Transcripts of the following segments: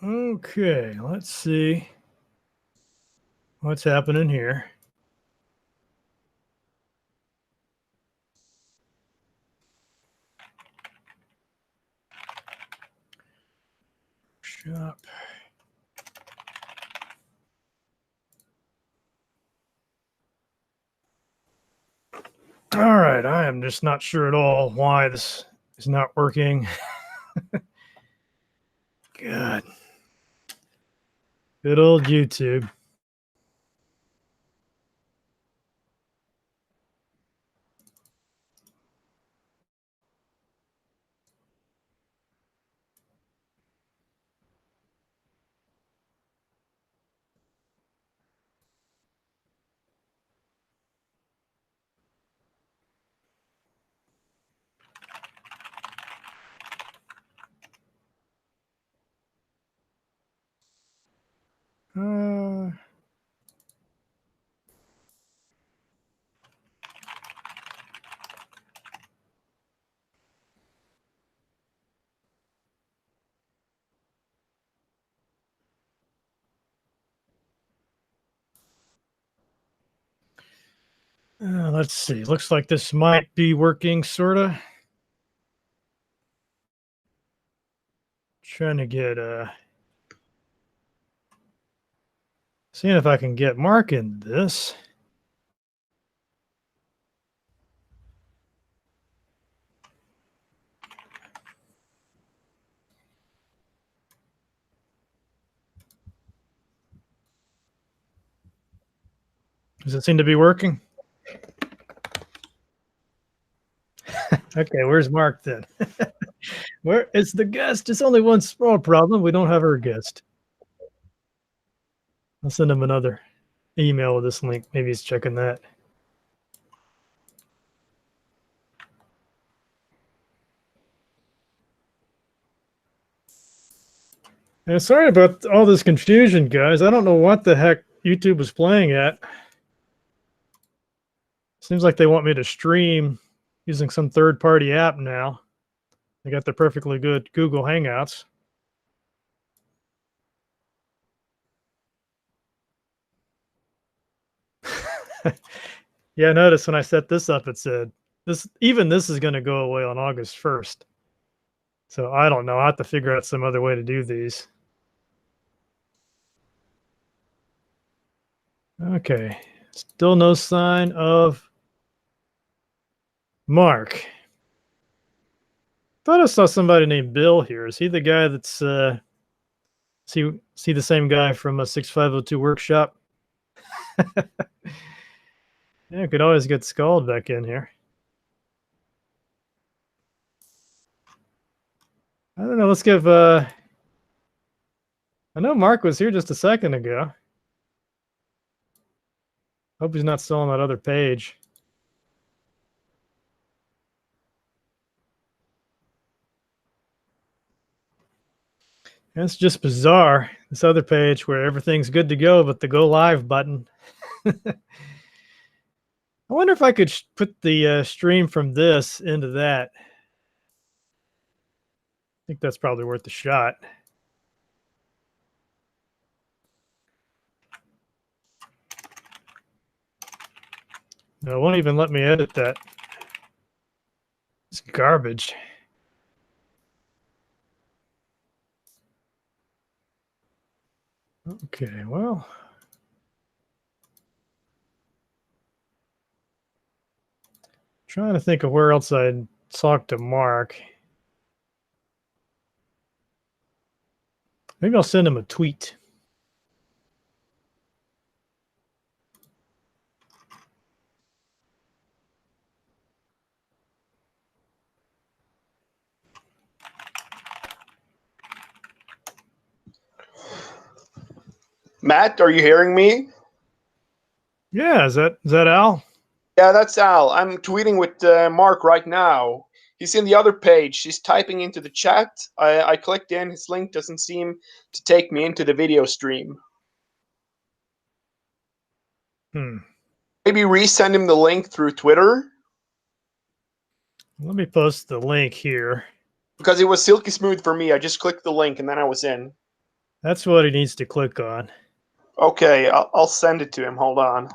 Okay, let's see what's happening here. Shop. All right, I am just not sure at all why this is not working. God. Good old YouTube. Let's see. Looks like this might be working, sort of. Trying to get seeing if I can get Mark in this. Does it seem to be working? Okay, where's Mark then? Where is the guest? It's only one small problem. We don't have our guest. I'll send him another email with this link. Maybe he's checking that. And sorry about all this confusion, guys. I don't know what the heck YouTube was playing at. Seems like they want me to stream using some third-party app now. They got the perfectly good Google Hangouts. Yeah, notice when I set this up, it said this is going to go away on August 1st. So I don't know. I have to figure out some other way to do these. Okay. Still no sign of Mark. Thought I saw somebody named Bill here. Is he the guy that's see the same guy from a 6502 workshop? Yeah, could always get Scald back in here. I don't know. Let's give I know Mark was here just a second ago. Hope he's not still on that other page. That's just bizarre. This other page where everything's good to go, but the go live button. I wonder if I could put the stream from this into that. I think that's probably worth a shot. No, it won't even let me edit that. It's garbage. Okay, well. Trying to think of where else I'd talk to Mark. Maybe I'll send him a tweet. Matt, are you hearing me? Yeah, is that Al? Yeah, that's Al. I'm tweeting with Mark right now. He's in the other page. He's typing into the chat. I clicked in. His link doesn't seem to take me into the video stream. Maybe resend him the link through Twitter. Let me post the link here. Because it was silky smooth for me. I just clicked the link and then I was in. That's what he needs to click on. Okay, I'll send it to him. Hold on.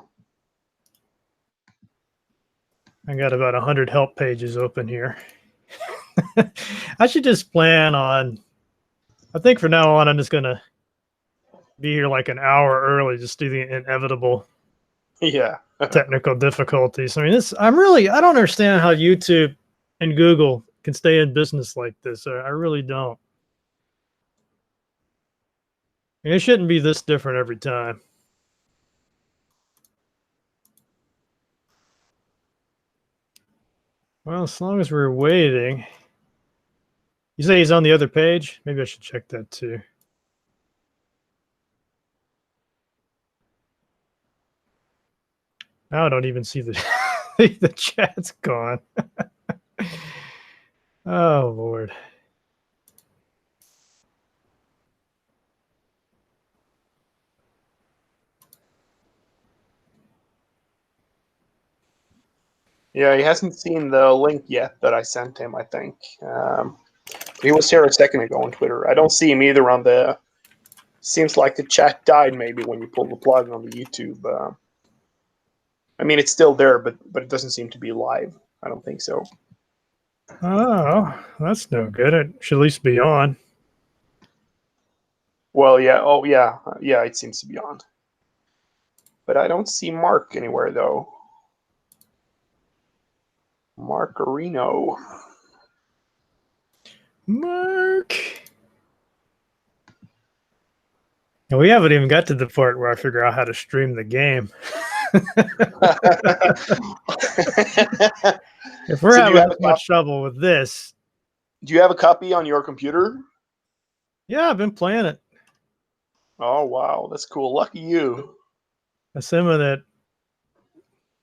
I got about 100 help pages open here. I should just plan on, I think from now on, I'm just going to be here like an hour early, just do the inevitable Yeah. technical difficulties. I mean, I don't understand how YouTube and Google can stay in business like this. I really don't. I mean, it shouldn't be this different every time. Well, as long as we're waiting. You say he's on the other page? Maybe I should check that too. Now I don't even see the the chat's gone. Oh Lord. Yeah, he hasn't seen the link yet that I sent him, I think. He was here a second ago on Twitter. I don't see him either on the... Seems like the chat died maybe when you pulled the plug on the YouTube. I mean, it's still there, but it doesn't seem to be live. I don't think so. Oh, that's no good. It should at least be on. Well, yeah. Oh, yeah. Yeah, it seems to be on. But I don't see Mark anywhere, though. Marcarino. Mark. And we haven't even got to the part where I figure out how to stream the game. If we're having that much trouble with this. Do you have a copy on your computer? Yeah, I've been playing it. Oh, wow. That's cool. Lucky you. Assuming that,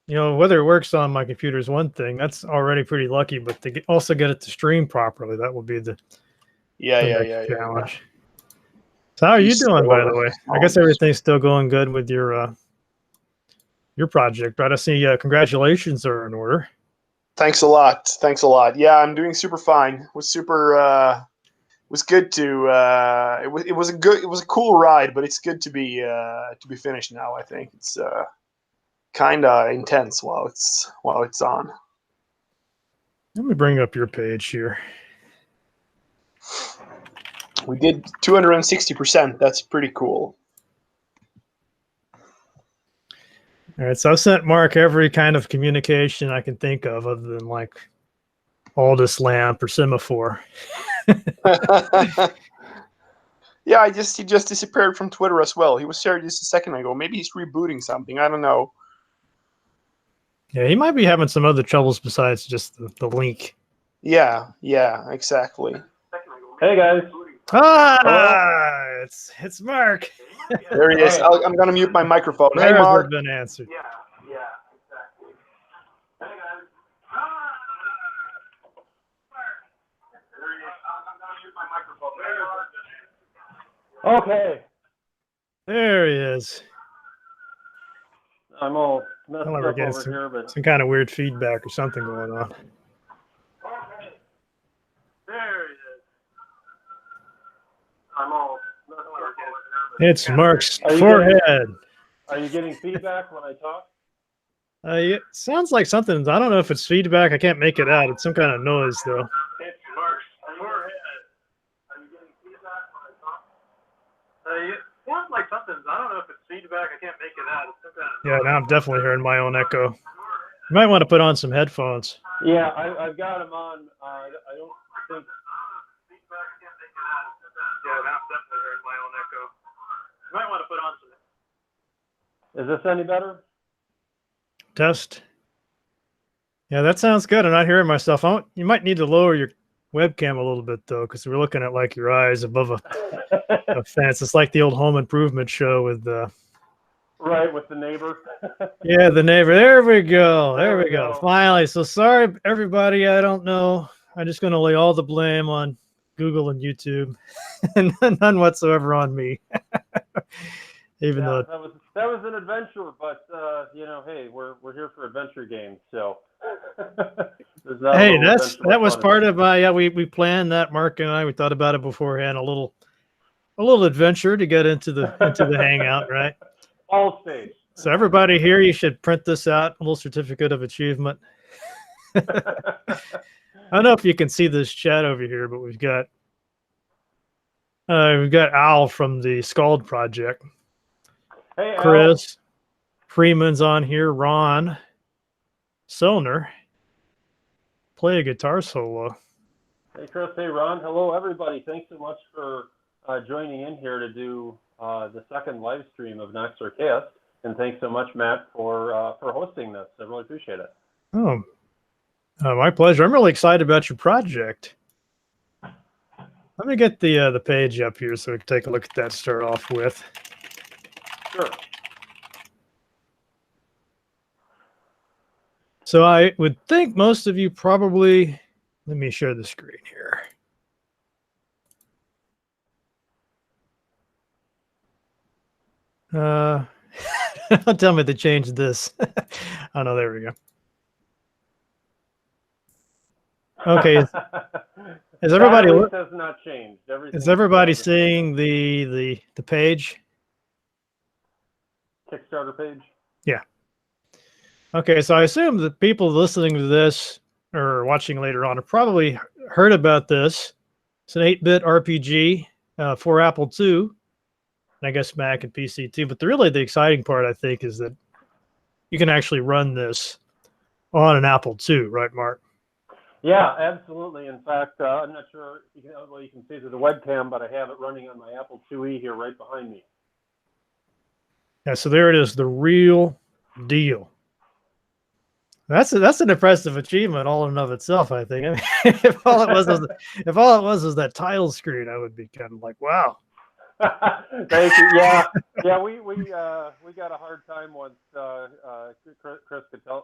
whether it works on my computer is one thing. That's already pretty lucky, but to also get it to stream properly, that will be the challenge. So how are you doing, by the way? I guess everything's still going good with your project, right? I see congratulations are in order. Thanks a lot. Thanks a lot. Yeah, I'm doing super fine. It was super was good to it was a cool ride, but it's good to be finished now. I think it's kind of intense while it's on. Let me bring up your page here. We did 260%. That's pretty cool. All right, so I've sent Mark every kind of communication I can think of, other than like Aldous Lamp or Semaphore. Yeah, he just disappeared from Twitter as well. He was here just a second ago. Maybe he's rebooting something. I don't know. Yeah, he might be having some other troubles besides just the link. Yeah, exactly. Hey guys. It's Mark. There he is. I'm gonna mute my microphone. Hey, Mark. Been answered. Yeah, exactly. Hey guys. Okay. There he is. I'm all messed up over some, here, but some kind of weird feedback or something going on. Okay. There he is. I'm all messed up over here, but It's Mark's forehead. Are you getting feedback when I talk? It sounds like something. I don't know if it's feedback. I can't make it out. It's some kind of noise, though. It's Mark's forehead. Are you getting feedback when I talk? It sounds like something. I don't know if it's feedback. I can't make it out. It's some kind of Yeah, now I'm definitely hearing my own echo. You might want to put on some headphones. Yeah, I've got them on. I don't think. Feedback, I can't make it out. Yeah, now I'm definitely hearing my own echo. You might want to put on some. Is this any better? Test. Yeah, that sounds good. I'm not hearing myself. You might need to lower your webcam a little bit, though, because we're looking at like your eyes above a fence. It's like the old Home Improvement show with right, with the neighbor. Yeah, the neighbor. There we go. There we go. Finally. So sorry, everybody. I don't know. I'm just going to lay all the blame on Google and YouTube, and none whatsoever on me. Even though that was an adventure, but hey, we're here for adventure games, so. Hey, that was part of we planned that. Mark and I, we thought about it beforehand. A little a little adventure to get into the hangout, right? All stage. So everybody here, you should print this out, a little certificate of achievement. I don't know if you can see this chat over here, but we've got Al from the Scald Project, Hey, Al. Chris Freeman's on here, Ron Soner, play a guitar solo. Hey, Chris. Hey, Ron. Hello, everybody. Thanks so much for joining in here to do the second live stream of Nox Archaist. And thanks so much, Matt, for hosting this. I really appreciate it. Oh, my pleasure. I'm really excited about your project. Let me get the page up here so we can take a look at that to start off with. Sure. So I would think most of you probably, let me share the screen here. Don't tell me to change this. Oh no, there we go. Okay, is everybody has not changed. Is everybody seeing the page? Kickstarter page? Yeah. Okay, so I assume that people listening to this or watching later on have probably heard about this. It's an 8-bit RPG for Apple II, and I guess Mac and PC too. But really the exciting part, I think, is that you can actually run this on an Apple II, right, Mark? Yeah, absolutely. In fact, I'm not sure you can see through the webcam, but I have it running on my Apple IIe here right behind me. Yeah, so there it is, the real deal. That's an impressive achievement all in and of itself, I think. I mean, if all it was that tile screen, I would be kind of like, wow. Thank you. Yeah, we got a hard time once. Chris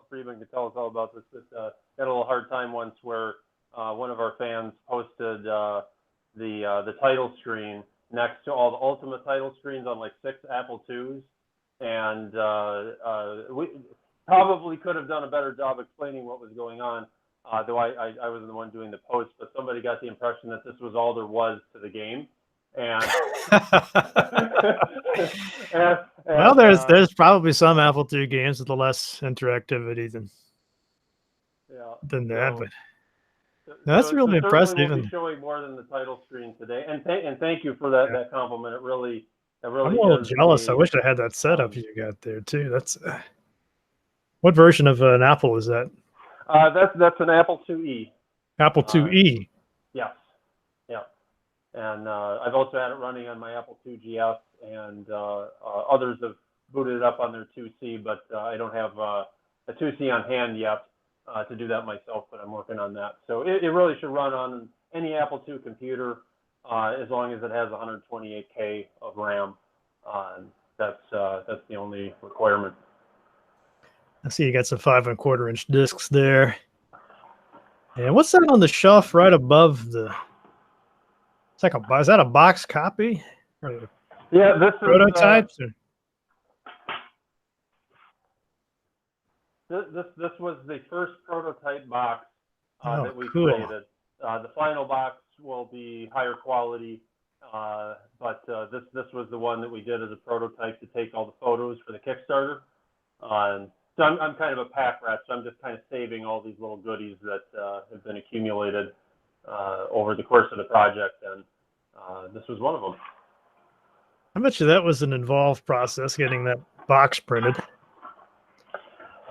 Freeman could tell us all about this. But had a little hard time once where one of our fans posted the title screen next to all the Ultimate title screens on like 6 Apple IIs, and we probably could have done a better job explaining what was going on. Though I wasn't the one doing the post, but somebody got the impression that this was all there was to the game. And, well, there's probably some Apple II games with less interactivity than that, but that's really impressive. We'll be showing more than the title screen today, and thank you for that compliment. It really I'm a little jealous. I wish I had that setup you got there too. That's what version of an Apple is that? That's an Apple IIe. Apple IIe. Yes. Yeah. And I've also had it running on my Apple IIgs, and others have booted it up on their 2C, but I don't have a 2C on hand yet to do that myself, but I'm working on that. So it really should run on any Apple II computer as long as it has 128K of RAM. That's the only requirement. I see you got some 5 1/4-inch discs there. And what's that on the shelf right above the? It's like is that a box copy? Yeah, this prototypes. This was the first prototype box that we created. The final box will be higher quality, but this was the one that we did as a prototype to take all the photos for the Kickstarter. So I'm kind of a pack rat, so I'm just kind of saving all these little goodies that have been accumulated over the course of the project, and this was one of them. I bet you that was an involved process getting that box printed.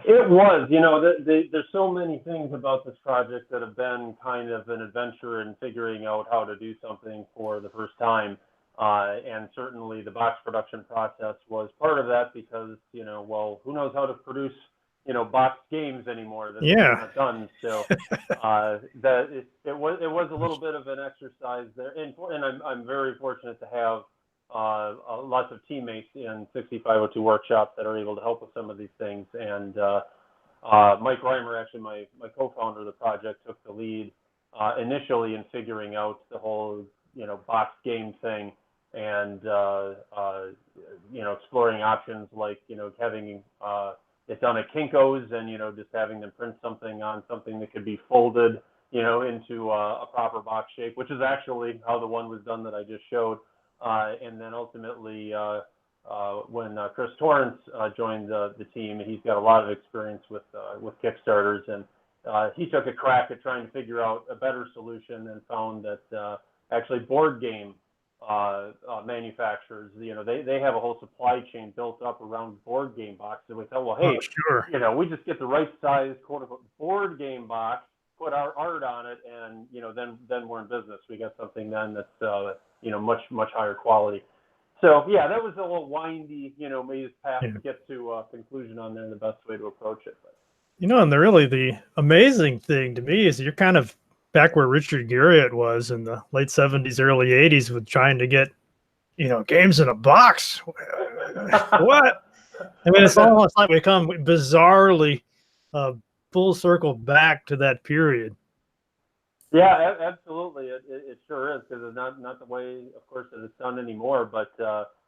It was, there's so many things about this project that have been kind of an adventure in figuring out how to do something for the first time. And certainly the box production process was part of that because, well, who knows how to produce, box games anymore? That's not done. So it was a little bit of an exercise there. And I'm very fortunate to have lots of teammates in 6502 Workshop that are able to help with some of these things. And Mike Reimer, actually my co-founder of the project, took the lead initially in figuring out the whole, box game thing. And exploring options like having it done at Kinko's and just having them print something on something that could be folded into a proper box shape, which is actually how the one was done that I just showed. and then ultimately when Chris Torrance joined the team, he's got a lot of experience with Kickstarters, and he took a crack at trying to figure out a better solution and found that actually board game manufacturers, they have a whole supply chain built up around board game boxes. And we thought, well, hey, sure. We just get the right size, quote unquote, board game box, put our art on it, and then we're in business. We got something then that's much higher quality. So yeah, that was a little windy, maze path to get to a conclusion on there, and the best way to approach it. But. And the amazing thing to me is you're kind of back where Richard Garriott was in the late 70s, early 80s with trying to get, games in a box. What? I mean, it's almost like we come bizarrely full circle back to that period. Yeah, absolutely. It sure is, because it's not the way, of course, that it's done anymore. But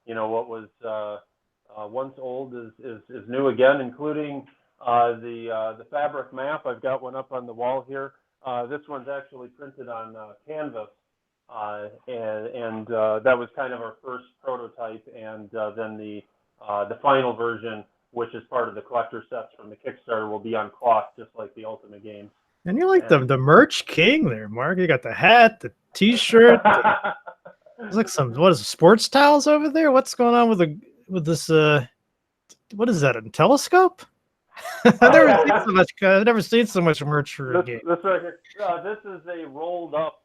what was once old is new again, including the fabric map. I've got one up on the wall here. This one's actually printed on canvas, and that was kind of our first prototype, and then the final version, which is part of the collector sets from the Kickstarter, will be on cloth, just like the Ultimate games. And you're like the merch king there, Mark. You got the hat, the T-shirt. There's like sports towels over there? What's going on with this? What is that? A telescope? I've never seen so much merch for a game. This right here. This is a rolled up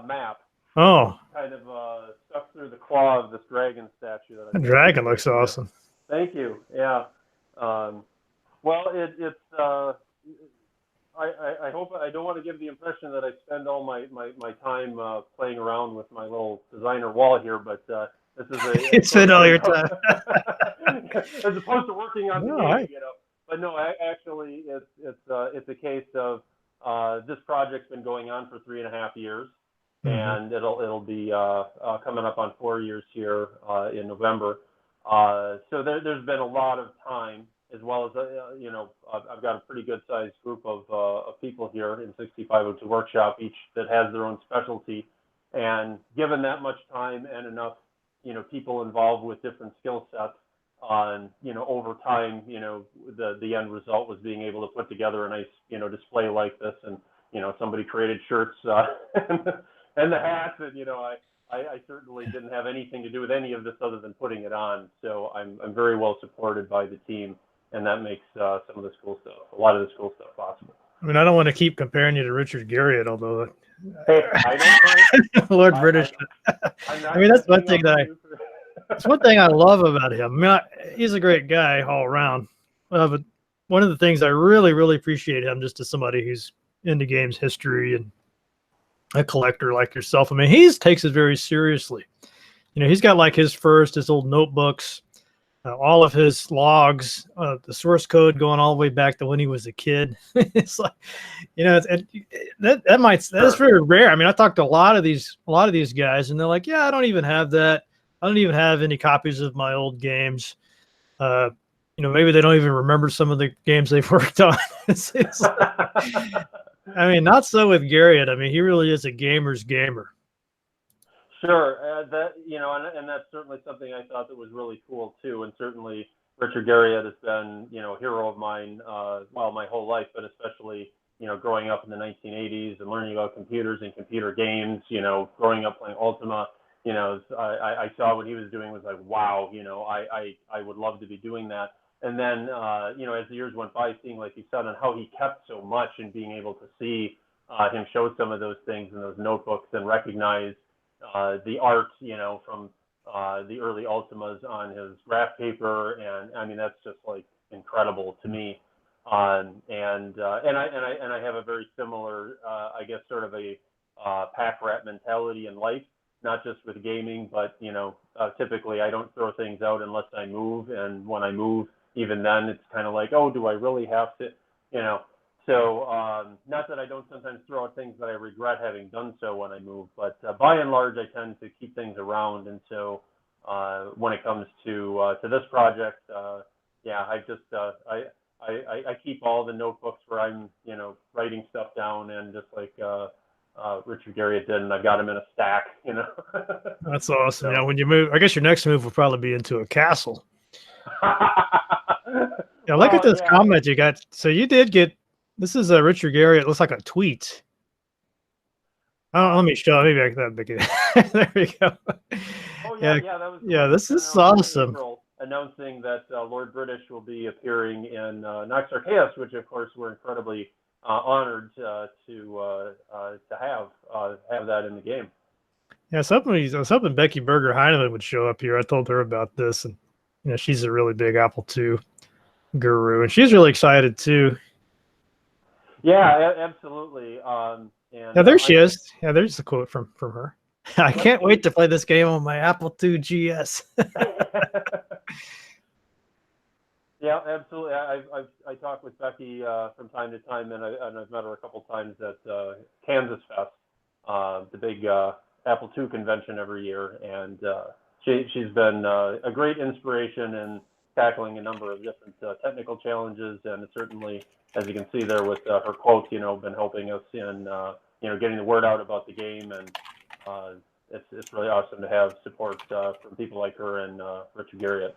map. Oh. Kind of stuck through the claw of this dragon statue. The dragon looks awesome. Thank you. Yeah. Well, it's. I hope I don't want to give the impression that I spend all my time playing around with my little designer wall here, but this is a. You spend all your time. As opposed to working on the game, But no, actually, it's a case of this project's been going on for 3.5 years, and it'll be coming up on 4 years here in November. So there's been a lot of time, as well as I've got a pretty good sized group of people here in 6502 Workshop, each that has their own specialty, and given that much time and enough people involved with different skill sets. Over time, the end result was being able to put together a nice, display like this, and somebody created shirts and the hats, and I certainly didn't have anything to do with any of this other than putting it on. So I'm very well supported by the team, and that makes some of this cool stuff, a lot of this cool stuff, possible. I mean, I don't want to keep comparing you to Richard Garriott, although I don't Lord British. I mean, that's one thing it's one thing I love about him. I mean, he's a great guy all around. But one of the things I really, really appreciate him, just as somebody who's into games history and a collector like yourself. I mean, he takes it very seriously. He's got like his old notebooks, all of his logs, the source code going all the way back to when he was a kid. It's like, that's very rare. I mean, I talked to a lot of these guys, and they're like, yeah, I don't even have that. I don't even have any copies of my old games. Maybe they don't even remember some of the games they've worked on. It's I mean, not so with Garriott. I mean, he really is a gamer's gamer. Sure, and that's certainly something I thought that was really cool too. And certainly Richard Garriott has been, a hero of mine, my whole life, but especially, growing up in the 1980s and learning about computers and computer games. Growing up playing Ultima. I saw what he was doing, was like, wow, I would love to be doing that. And then, as the years went by, seeing, like you said, on how he kept so much, and being able to see him show some of those things in those notebooks and recognize the art, from the early Ultimas on his graph paper. And I mean, that's just like incredible to me. And I have a very similar, I guess, sort of a pack rat mentality in life. Not just with gaming, but, typically I don't throw things out unless I move. And when I move, even then, it's kind of like, oh, do I really have to, So not that I don't sometimes throw out things that I regret having done so when I move, but by and large, I tend to keep things around. And so when it comes to this project, I just, I keep all the notebooks where I'm, writing stuff down, and just like, Richard Garriott did, and I've got him in a stack. That's awesome. So. Yeah, when you move, I guess your next move will probably be into a castle. Yeah, look at this comment you got. So you did get. This is a Richard Garriott. It looks like a tweet. Oh, let me show. Maybe I can make it. There we go. Oh yeah, that was. Yeah, this is awesome. April, announcing that Lord British will be appearing in Nox Archaist, which of course we're incredibly honored to have that in the game. Yeah, I was hoping Becky Berger Heineman would show up here. I told her about this, and she's a really big Apple II guru, and she's really excited too. Yeah, absolutely. Yeah, there she is. Yeah, there's a quote from her. I can't wait to play this game on my Apple II GS. Yeah, absolutely. I talk with Becky from time to time, and I've met her a couple times at Kansas Fest, the big Apple II convention every year, and she's been a great inspiration in tackling a number of different technical challenges, and certainly, as you can see there with her quote, been helping us in getting the word out about the game, and it's really awesome to have support from people like her and Richard Garriott.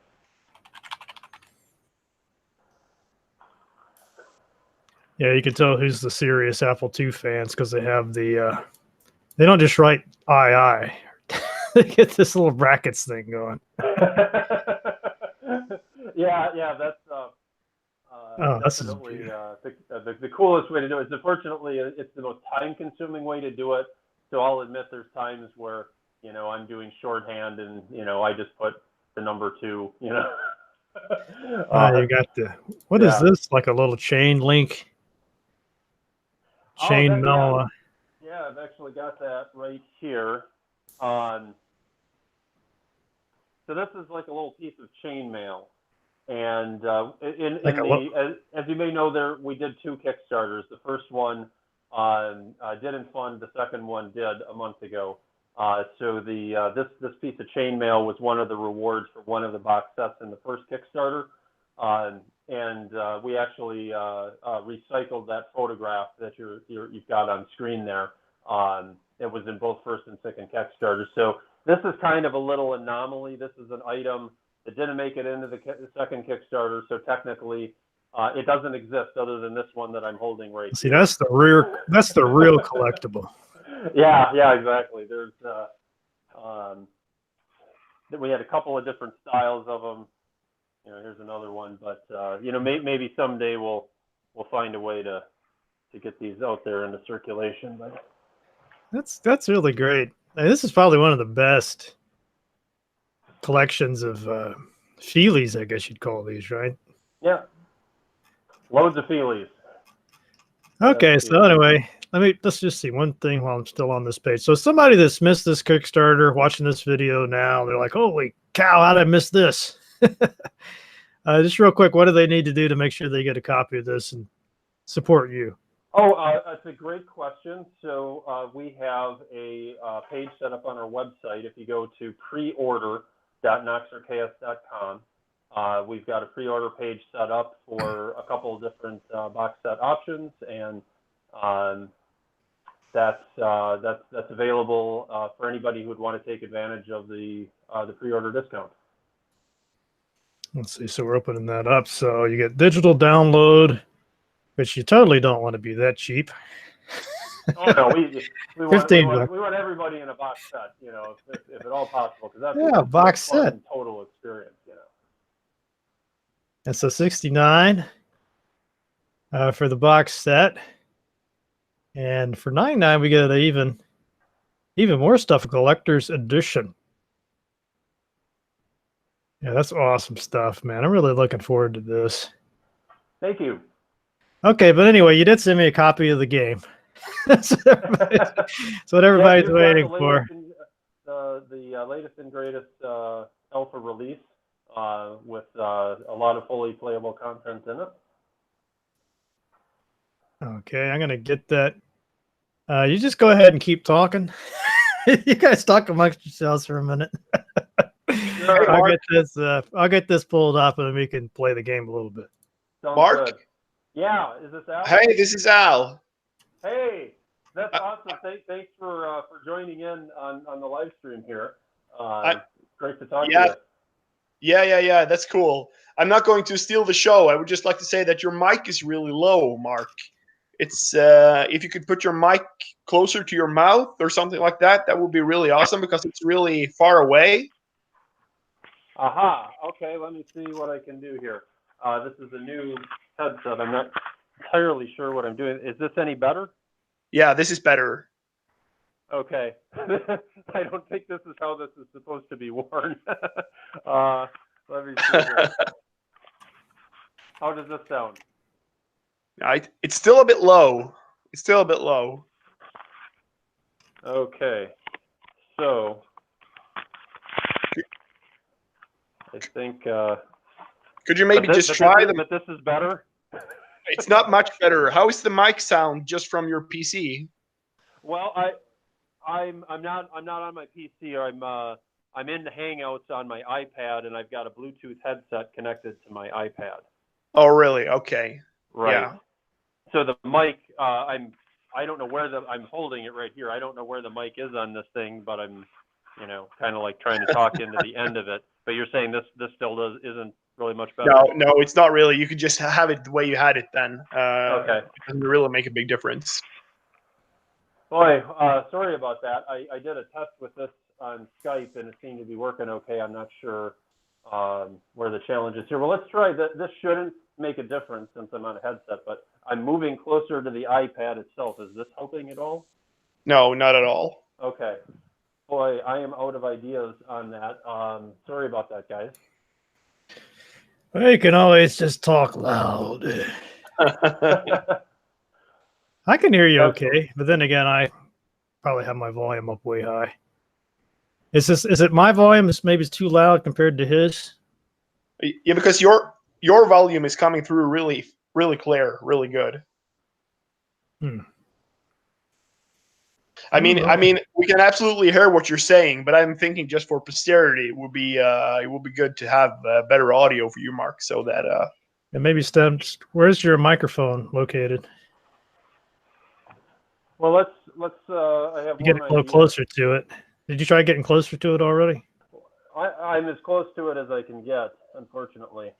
Yeah, you can tell who's the serious Apple II fans because they have the they don't just write II. They get this little brackets thing going. yeah, that's definitely the coolest way to do it. Unfortunately, it's the most time-consuming way to do it. So I'll admit there's times where I'm doing shorthand and I just put the number 2. You got the what is this? Like a little chain link. Chain mail. Yeah, I've actually got that right here. So this is like a little piece of chain mail, and as you may know, we did 2 Kickstarters. The first one didn't fund. The second one did a month ago. So this piece of chain mail was one of the rewards for one of the box sets in the first Kickstarter. And we actually recycled that photograph that you've got on screen there. It was in both first and second Kickstarters. So this is kind of a little anomaly. This is an item that didn't make it into the second Kickstarter. So technically, it doesn't exist other than this one that I'm holding right here. That's the real collectible. Yeah, exactly. There's we had a couple of different styles of them. Here's another one, but maybe someday we'll find a way to get these out there into circulation. But that's really great. This is probably one of the best collections of feelies, I guess you'd call these, right? Yeah, loads of feelies. Okay, so anyway, let's just see one thing while I'm still on this page. So somebody that's missed this Kickstarter, watching this video now, they're like, "Holy cow, how did I miss this?" Just real quick, what do they need to do to make sure they get a copy of this and support you? That's a great question. So we have a page set up on our website. If you go to preorder.noxarchaist.com, we've got a pre-order page set up for a couple of different box set options, and that's available for anybody who would want to take advantage of the pre-order discount. Let's see. So we're opening that up. So you get digital download, which you totally don't want to be that cheap. Oh no, we want everybody in a box set, if at all possible, because that's box set total experience, And so $69 for the box set, and for $99 we get even more stuff, a collector's edition. Yeah, that's awesome stuff, man. I'm really looking forward to this. Thank you. Okay, but anyway, you did send me a copy of the game. That's what everybody's waiting for. The latest and greatest alpha release with a lot of fully playable content in it. Okay, I'm going to get that. You just go ahead and keep talking. You guys talk amongst yourselves for a minute. Sure. I'll get this pulled up and then we can play the game a little bit. Sounds Mark? Good. Yeah, is this Al? Hey, this is Al. Hey. That's awesome. Thanks for joining in on the live stream here. Great to talk to you. Yeah. That's cool. I'm not going to steal the show. I would just like to say that your mic is really low, Mark. It's if you could put your mic closer to your mouth or something like that, that would be really awesome because it's really far away. Aha. Okay, let me see what I can do here. This is a new headset. I'm not entirely sure what I'm doing. Is this any better? Yeah, this is better. Okay. I don't think this is how this is supposed to be worn. Let me see here. How does this sound? It's still a bit low. It's still a bit low. Okay. So I think. Could you maybe just try them? But this is better. It's not much better. How is the mic sound just from your PC? Well, I'm not on my PC. I'm in the Hangouts on my iPad, and I've got a Bluetooth headset connected to my iPad. Oh, really? Okay. Right. Yeah. So the mic, I don't know where I'm holding it right here. I don't know where the mic is on this thing, but I'm, kind of like trying to talk into the end of it. But you're saying this still isn't really much better? No, it's not really. You could just have it the way you had it then. Okay. It doesn't really make a big difference. Boy, sorry about that. I did a test with this on Skype, and it seemed to be working okay. I'm not sure where the challenge is here. Well, let's try that. This shouldn't make a difference since I'm on a headset, but I'm moving closer to the iPad itself. Is this helping at all? No, not at all. Okay. Boy, I am out of ideas on that. Sorry about that, guys. Well, you can always just talk loud. I can hear you okay, but then again, I probably have my volume up way high. Is it my volume? Maybe it's too loud compared to his? Yeah, because your volume is coming through really, really clear, really good. I mean, we can absolutely hear what you're saying, but I'm thinking just for posterity, it would be good to have better audio for you, Mark, so that. And maybe where's your microphone located? Well, let's. I have. You get a little closer to it. Did you try getting closer to it already? I'm as close to it as I can get, unfortunately.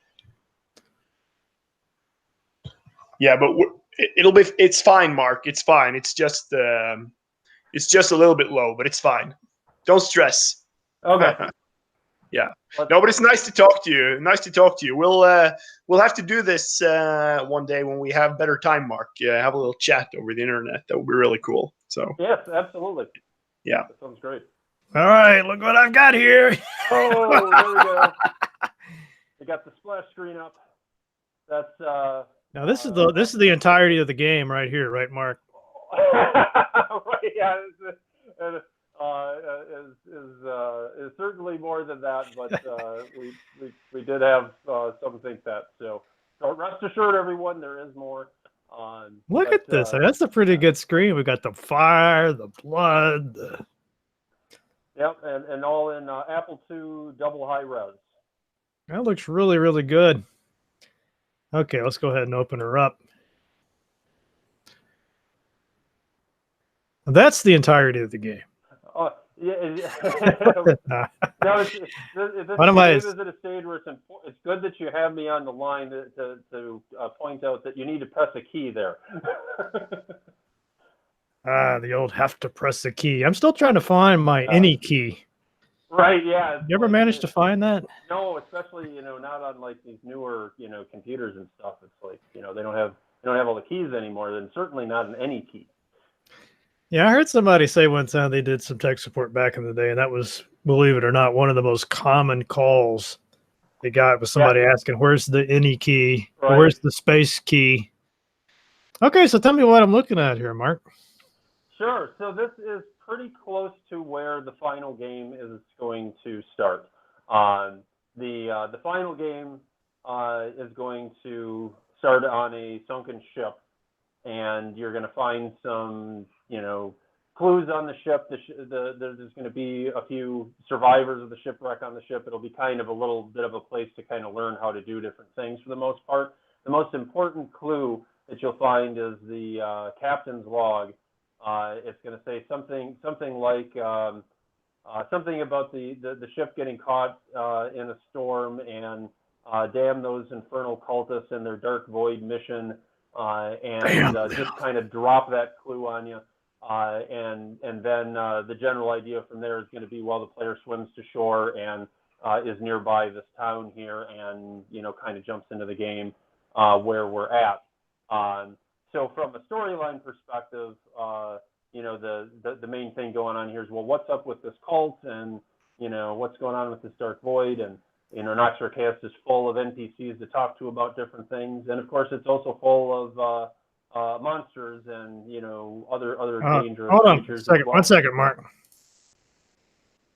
Yeah, but it's fine, Mark. It's fine. It's just a little bit low, but it's fine. Don't stress. Okay. Yeah. No, but it's nice to talk to you. Nice to talk to you. We'll have to do this one day when we have better time, Mark. Yeah, have a little chat over the internet. That would be really cool. So. Yes, absolutely. Yeah. That sounds great. All right, look what I've got here. Oh, there we go. I got the splash screen up. That's now this is the entirety of the game right here, right, Mark? Right, yeah. Is certainly more than that, but we did have some think that. So rest assured, everyone, there is more. Look at this. That's a pretty good screen. We got the fire, the blood. Yep, and all in Apple II double high res. That looks really, really good. Okay, let's go ahead and open her up. That's the entirety of the game. Yeah. No, this game is at a stage where it's good that you have me on the line to point out that you need to press a key there. The old have to press the key. I'm still trying to find my any key. Right, yeah. You ever managed to find that? No, especially, not on like these newer, computers and stuff. It's like, they don't have all the keys anymore, then certainly not an any key. Yeah, I heard somebody say one time they did some tech support back in the day, and that was, believe it or not, one of the most common calls they got was somebody asking, where's the any key? Right. Where's the space key? Okay, so tell me what I'm looking at here, Mark. Sure. So this is pretty close to where the final game is going to start. The final game is going to start on a sunken ship, and you're going to find some, clues on the ship. There's going to be a few survivors of the shipwreck on the ship. It'll be kind of a little bit of a place to kind of learn how to do different things for the most part. The most important clue that you'll find is the captain's log, It's going to say something like something about the ship getting caught in a storm and damn those infernal cultists and their dark void mission, and just kind of drop that clue on you. And then the general idea from there is going to be, well, the player swims to shore and is nearby this town here, and kind of jumps into the game where we're at. So from a storyline perspective, the main thing going on here is, well, what's up with this cult, and what's going on with this dark void, and Nox Archaist is full of NPCs to talk to about different things, and of course it's also full of monsters and other dangerous creatures. Hold on, 1 second, Mark.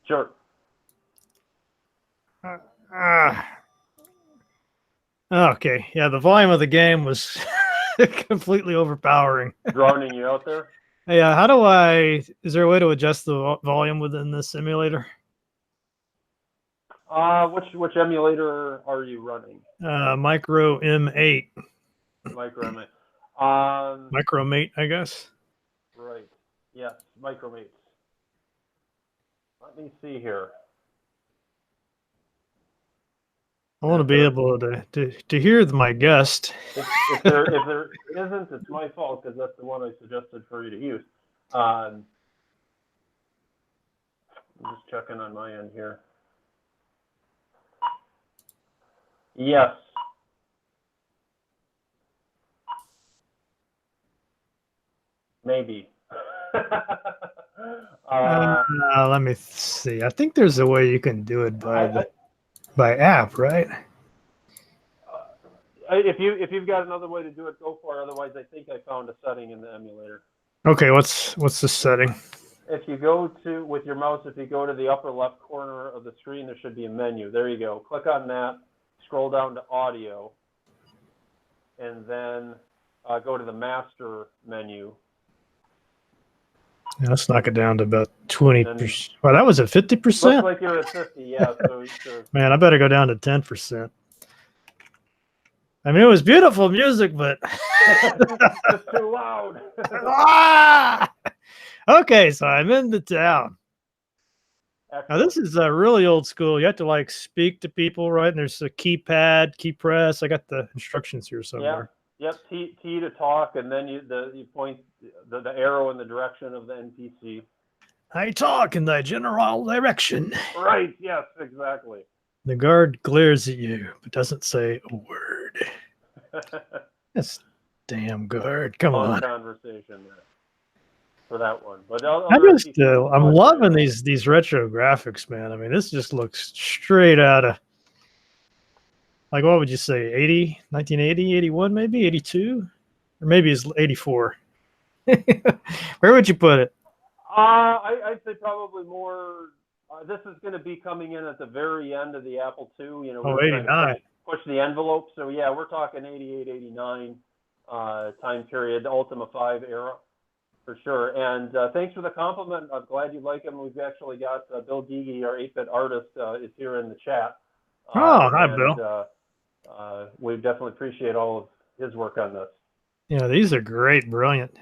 Sure. Okay, yeah, the volume of the game was completely overpowering. Drowning you out there? Yeah, is there a way to adjust the volume within this simulator? Which emulator are you running? Micro M8. Micro M8. Micromate, I guess. Right. Yes, Micromate. Let me see here. I want to be able to hear my guest. If there isn't, it's my fault, because that's the one I suggested for you to use. I'm just checking on my end here. Yes. Maybe. Let me see. I think there's a way you can do it by app, right? If you've got another way to do it, go for it. Otherwise, I think I found a setting in the emulator. Okay, what's the setting? If you go with your mouse, if you go to the upper left corner of the screen, there should be a menu. There you go. Click on that. Scroll down to audio, and then go to the master menu. Yeah, let's knock it down to about 20%. Well, that was at 50%. Looks like you're at 50. Yeah. Man, I better go down to 10%. I mean, it was beautiful music, but it's too loud. Okay, so I'm in the town. Excellent. Now this is really old school. You have to speak to people, right? And there's a keypad, key press. I got the instructions here somewhere. Yep. T to talk, and then you point the arrow in the direction of the NPC. I talk in thy general direction. Right. Yes. Exactly. The guard glares at you, but doesn't say a word. This damn guard. Come on. Conversation there for that one. But I'm loving these retro graphics, man. I mean, this just looks straight out of, what would you say, 1980, 81, maybe 82, or maybe it's 84. Where would you put it? I'd say probably more. This is going to be coming in at the very end of the Apple II. 89. Push the envelope. So yeah, we're talking 88, 89 time period, the Ultima 5 era, for sure. And thanks for the compliment. I'm glad you like him. We've actually got Bill Geege, our 8-bit artist, is here in the chat. Hi, Bill. We definitely appreciate all of his work on this. Yeah, these are great, brilliant.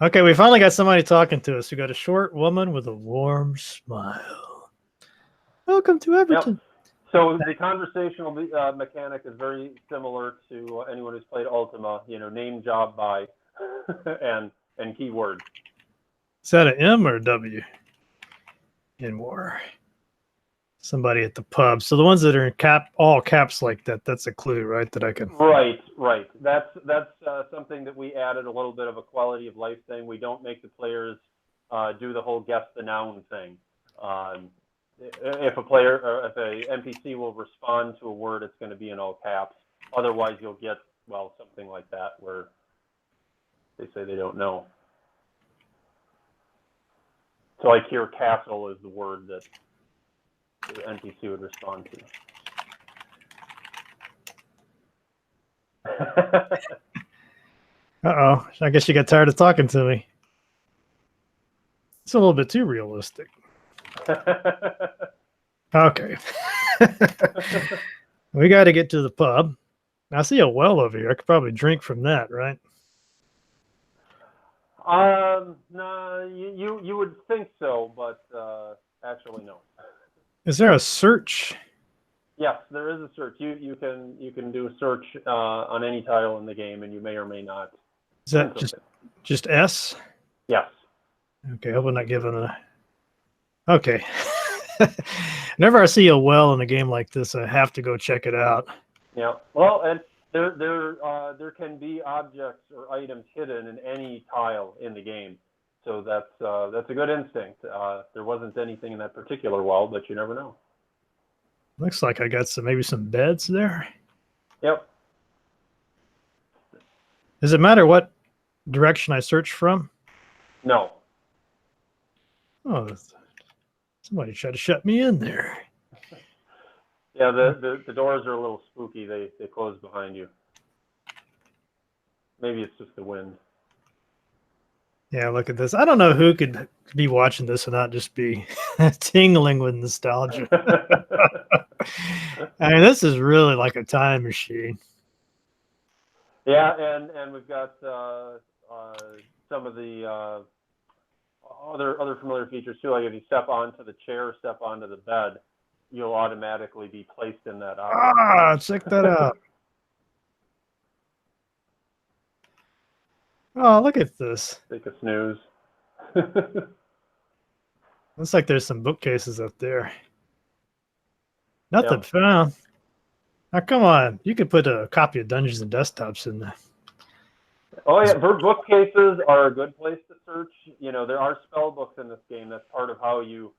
Okay, we finally got somebody talking to us. We got a short woman with a warm smile. Welcome to Everton. Yep. So the conversational mechanic is very similar to anyone who's played Ultima. Name, job, buy, and keyword. Is that an M or a W? In war. Somebody at the pub. So the ones that are in all caps like that, that's a clue, right? That I can. Right. That's something that we added a little bit of a quality of life thing. We don't make the players do the whole guess the noun thing. If a player or if a NPC will respond to a word, it's going to be in all caps. Otherwise, you'll get something like that where they say they don't know. So like here, castle is the word that the NPC would respond to. Uh-oh. I guess you got tired of talking to me. It's a little bit too realistic. Okay. We got to get to the pub. I see a well over here. I could probably drink from that, right? No, you would think so, but actually no. Is there a search? Yes, there is a search. You can do a search on any tile in the game, and you may or may not. Is that just S? Yes. Okay, I hope I'm not given a. Okay. Whenever I see a well in a game like this, I have to go check it out. Yeah. Well, and there can be objects or items hidden in any tile in the game, so that's a good instinct. There wasn't anything in that particular well, but you never know. Looks like I got maybe some beds there. Yep. Does it matter what direction I search from? No. Oh, somebody tried to shut me in there. Yeah, the doors are a little spooky. They close behind you. Maybe it's just the wind. Yeah, look at this. I don't know who could be watching this and not just be tingling with nostalgia. I mean, this is really like a time machine. Yeah, and we've got some of the other familiar features too. Like if you step onto the chair, step onto the bed, you'll automatically be placed in that object. Ah, check that out. Oh, look at this. Take a snooze. Looks like there's some bookcases up there. Nothing Yep. found. Now, come on. You could put a copy of Dungeons and Desktops in there. Oh yeah, bookcases are a good place to search. You know, there are spell books in this game. That's part of how you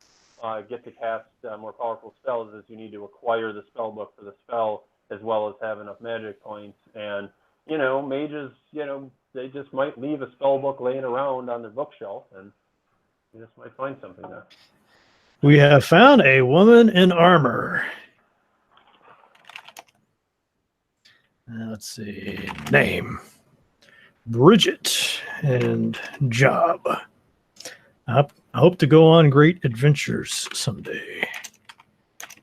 get to cast more powerful spells. Is you need to acquire the spell book for the spell as well as have enough magic points. And you know, mages, you know, they just might leave a spell book laying around on their bookshelf, and you just might find something there. We have found a woman in armor. Let's see. Name. Bridget. And job. I hope to go on great adventures someday.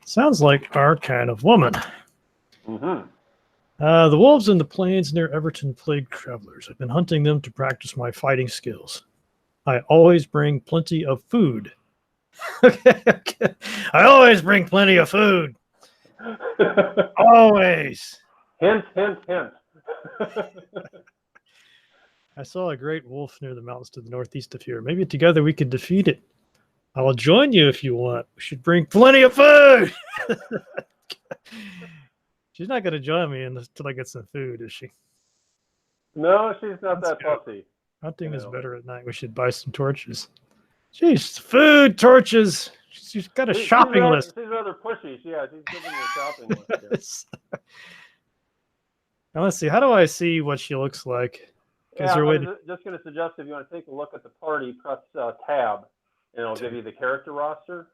Sounds like our kind of woman. Mm-hmm. The wolves in the plains near Everton plagued travelers. I've been hunting them to practice my fighting skills. I always bring plenty of food. Okay. I always bring plenty of food. Always. Hint, hint, hint. I saw a great wolf near the mountains to the northeast of here. Maybe together we could defeat it. I will join you if you want. We should bring plenty of food. She's not going to join me until I get some food, is she? No, she's not that fussy. Hunting is better at night. We should buy some torches. Jeez, food, torches. She's got a shopping list. She's rather pushy. Yeah, she's giving you a shopping list. Yeah. Now let's see. How do I see what she looks like? Yeah, I was just going to suggest if you want to take a look at the party, press tab, and it'll give you the character roster.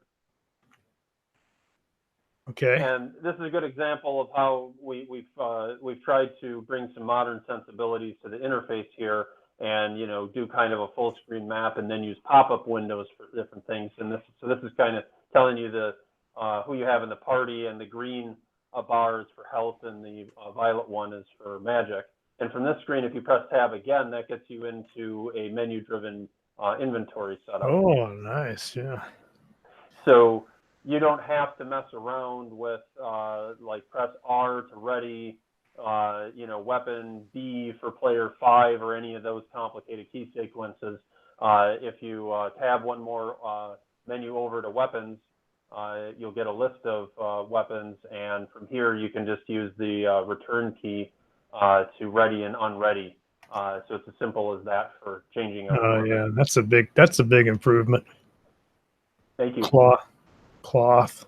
Okay. And this is a good example of how we've tried to bring some modern sensibilities to the interface here, and you know, do kind of a full screen map, and then use pop-up windows for different things. And this is kind of telling you the who you have in the party, and the green bar is for health, and the violet one is for magic. And from this screen, if you press tab again, that gets you into a menu-driven inventory setup. Oh, nice, yeah. So you don't have to mess around with like press R to ready, you know, weapon B for player 5 or any of those complicated key sequences. If you tab one more menu over to weapons, you'll get a list of weapons, and from here you can just use the return key to ready and unready. So it's as simple as that for changing out. Oh yeah, that's a big improvement. Thank you. Cloth.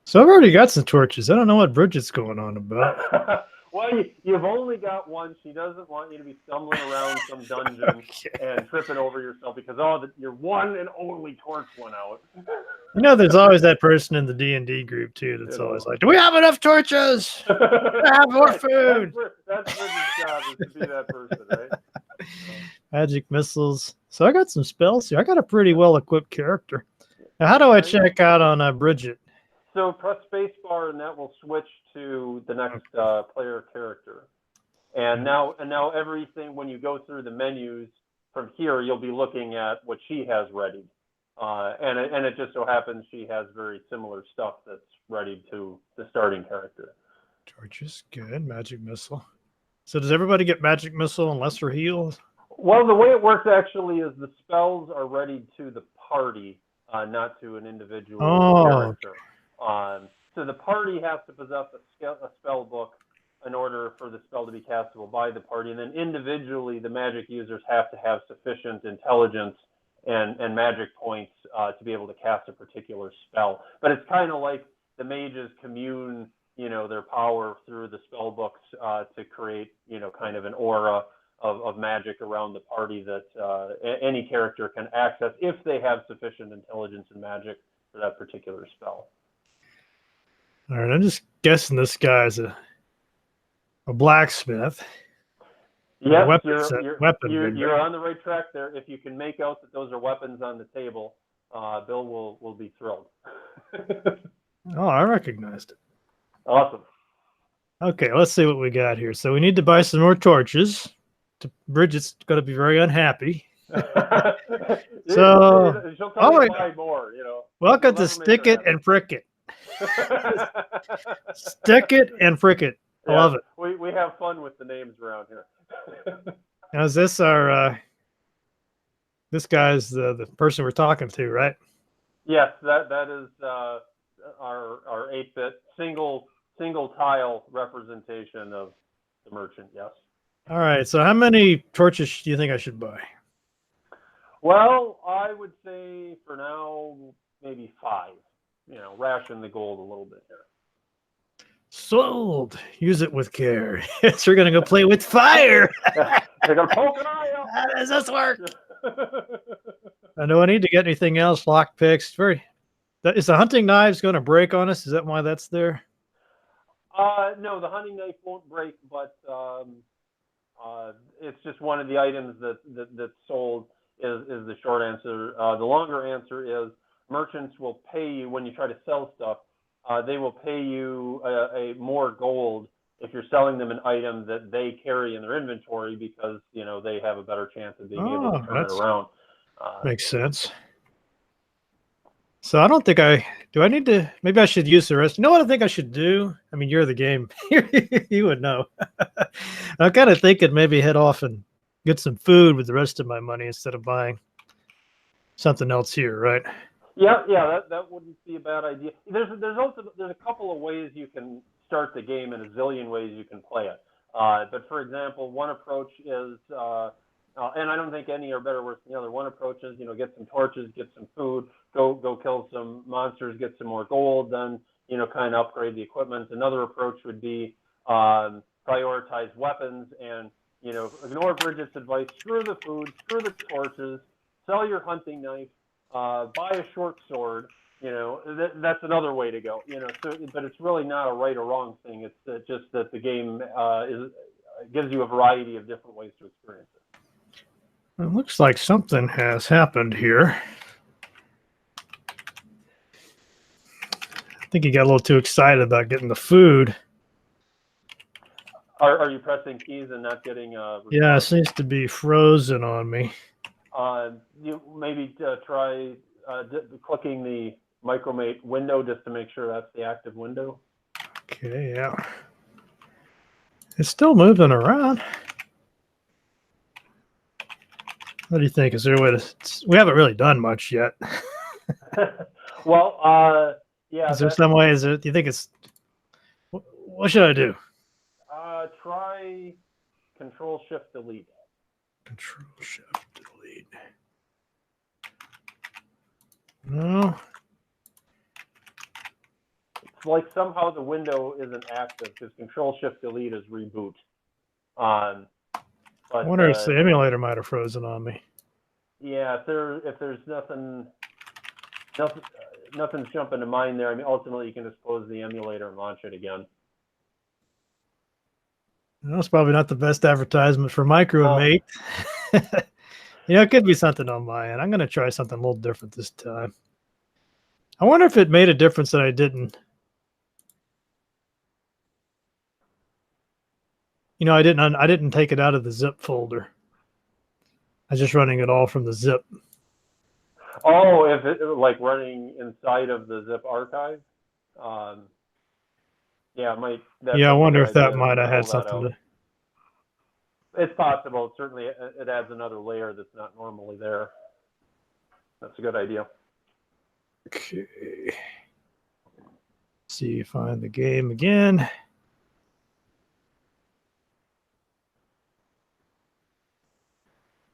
So I've already got some torches. I don't know what Bridget's going on about. Well, you've only got one. She doesn't want you to be stumbling around some dungeon and tripping over yourself because your one and only torch went out. You know, there's always that person in the D&D group too that's always like, "Do we have enough torches? I have more food." That's Bridget's job, is to be that person, right? Magic missiles. So I got some spells here. I got a pretty well-equipped character. Now, how do I check out on Bridget? So press spacebar, and that will switch to the next player character. And now everything, when you go through the menus, from here, you'll be looking at what she has ready. And it just so happens she has very similar stuff that's ready to the starting character. Torches, good. Magic missile. So does everybody get magic missile and lesser heal? Well, the way it works actually is the spells are ready to the party, not to an individual character. So the party has to possess a spell book in order for the spell to be castable by the party, and then individually the magic users have to have sufficient intelligence and magic points to be able to cast a particular spell. But it's kind of like the mages commune, their power through the spell books to create, kind of an aura of magic around the party that any character can access if they have sufficient intelligence and magic for that particular spell. All right, I'm just guessing this guy's a blacksmith. Yes, Weapon you're on the right track there. If you can make out that those are weapons on the table, Bill will be thrilled. Oh, I recognized it. Awesome. Okay, let's see what we got here. So we need to buy some more torches. Bridget's going to be very unhappy. So, she'll tell you buy more. Welcome to Stick It and Prick It. Stick It and Prick It. I love it. We have fun with the names around here. Now, is this our? This guy's the person we're talking to, right? Yes, that is our 8-bit single tile representation of the merchant. Yes. All right. So, how many torches do you think I should buy? Well, I would say for now maybe 5. Ration the gold a little bit here. Sold. Use it with care. So we're gonna go play with fire. They're gonna poke an eye out. How does this work? Do I need to get anything else? Lock picks. Is the hunting knives going to break on us? Is that why that's there? No, the hunting knife won't break, but it's just one of the items that's sold. Is the short answer. The longer answer is merchants will pay you when you try to sell stuff. They will pay you a more gold if you're selling them an item that they carry in their inventory because they have a better chance of being able to turn it around. Makes sense. So I don't think do I need to, maybe I should use the rest. You know what I think I should do? I mean, you're the game. You would know. I'm kind of thinking maybe head off and get some food with the rest of my money instead of buying something else here, right? Yeah, that wouldn't be a bad idea. There's a couple of ways you can start the game and a zillion ways you can play it. But for example, one approach is, and I don't think any are better or worse than the other. One approach is, get some torches, get some food, go kill some monsters, get some more gold, then kind of upgrade the equipment. Another approach would be prioritize weapons and ignore Bridget's advice. Screw the food, screw the torches, sell your hunting knife. Buy a short sword, that's another way to go, but it's really not a right or wrong thing. It's just that the game gives you a variety of different ways to experience it. It looks like something has happened here. I think he got a little too excited about getting the food. Are you pressing keys and not getting yeah, it seems to be frozen on me. You maybe try clicking the Micromate window just to make sure that's the active window. Okay, yeah. It's still moving around. What do you think? Is there a way to... We haven't really done much yet. Well, yeah. Is there some way? Do you think it's... What should I do? Try Control-Shift-Delete. Control-Shift-Delete. No. It's like somehow the window isn't active because Control-Shift-Delete is reboot. But, I wonder if the emulator might have frozen on me. Yeah, if there's nothing's jumping to mind there. I mean, ultimately you can just close the emulator and launch it again. That's probably not the best advertisement for Micromate. It could be something on my end. I'm going to try something a little different this time. I wonder if it made a difference that I didn't. I didn't take it out of the zip folder. I was just running it all from the zip. Oh, if it like running inside of the zip archive, yeah, it might. Yeah, I wonder if that idea might to have had pull that something out. to. It's possible. Certainly, it adds another layer that's not normally there. That's a good idea. Okay. See, find the game again.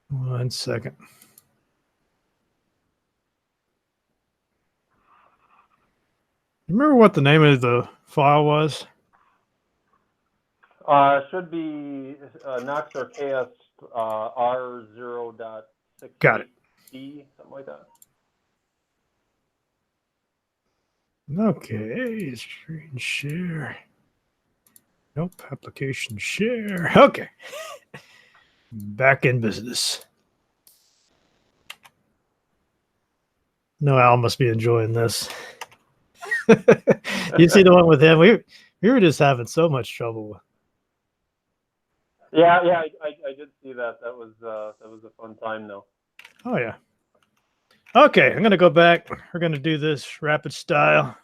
One second. Remember what the name of the file was? Should be Nox Archaist R0.68D, Got it. something like that. Okay, screen share. Nope, application share. Okay. Back in business. No, Al must be enjoying this. You see the one with him? We were just having so much trouble with. Yeah, I did see that. That was a fun time though. Oh yeah. Okay, I'm gonna go back. We're gonna do this rapid style.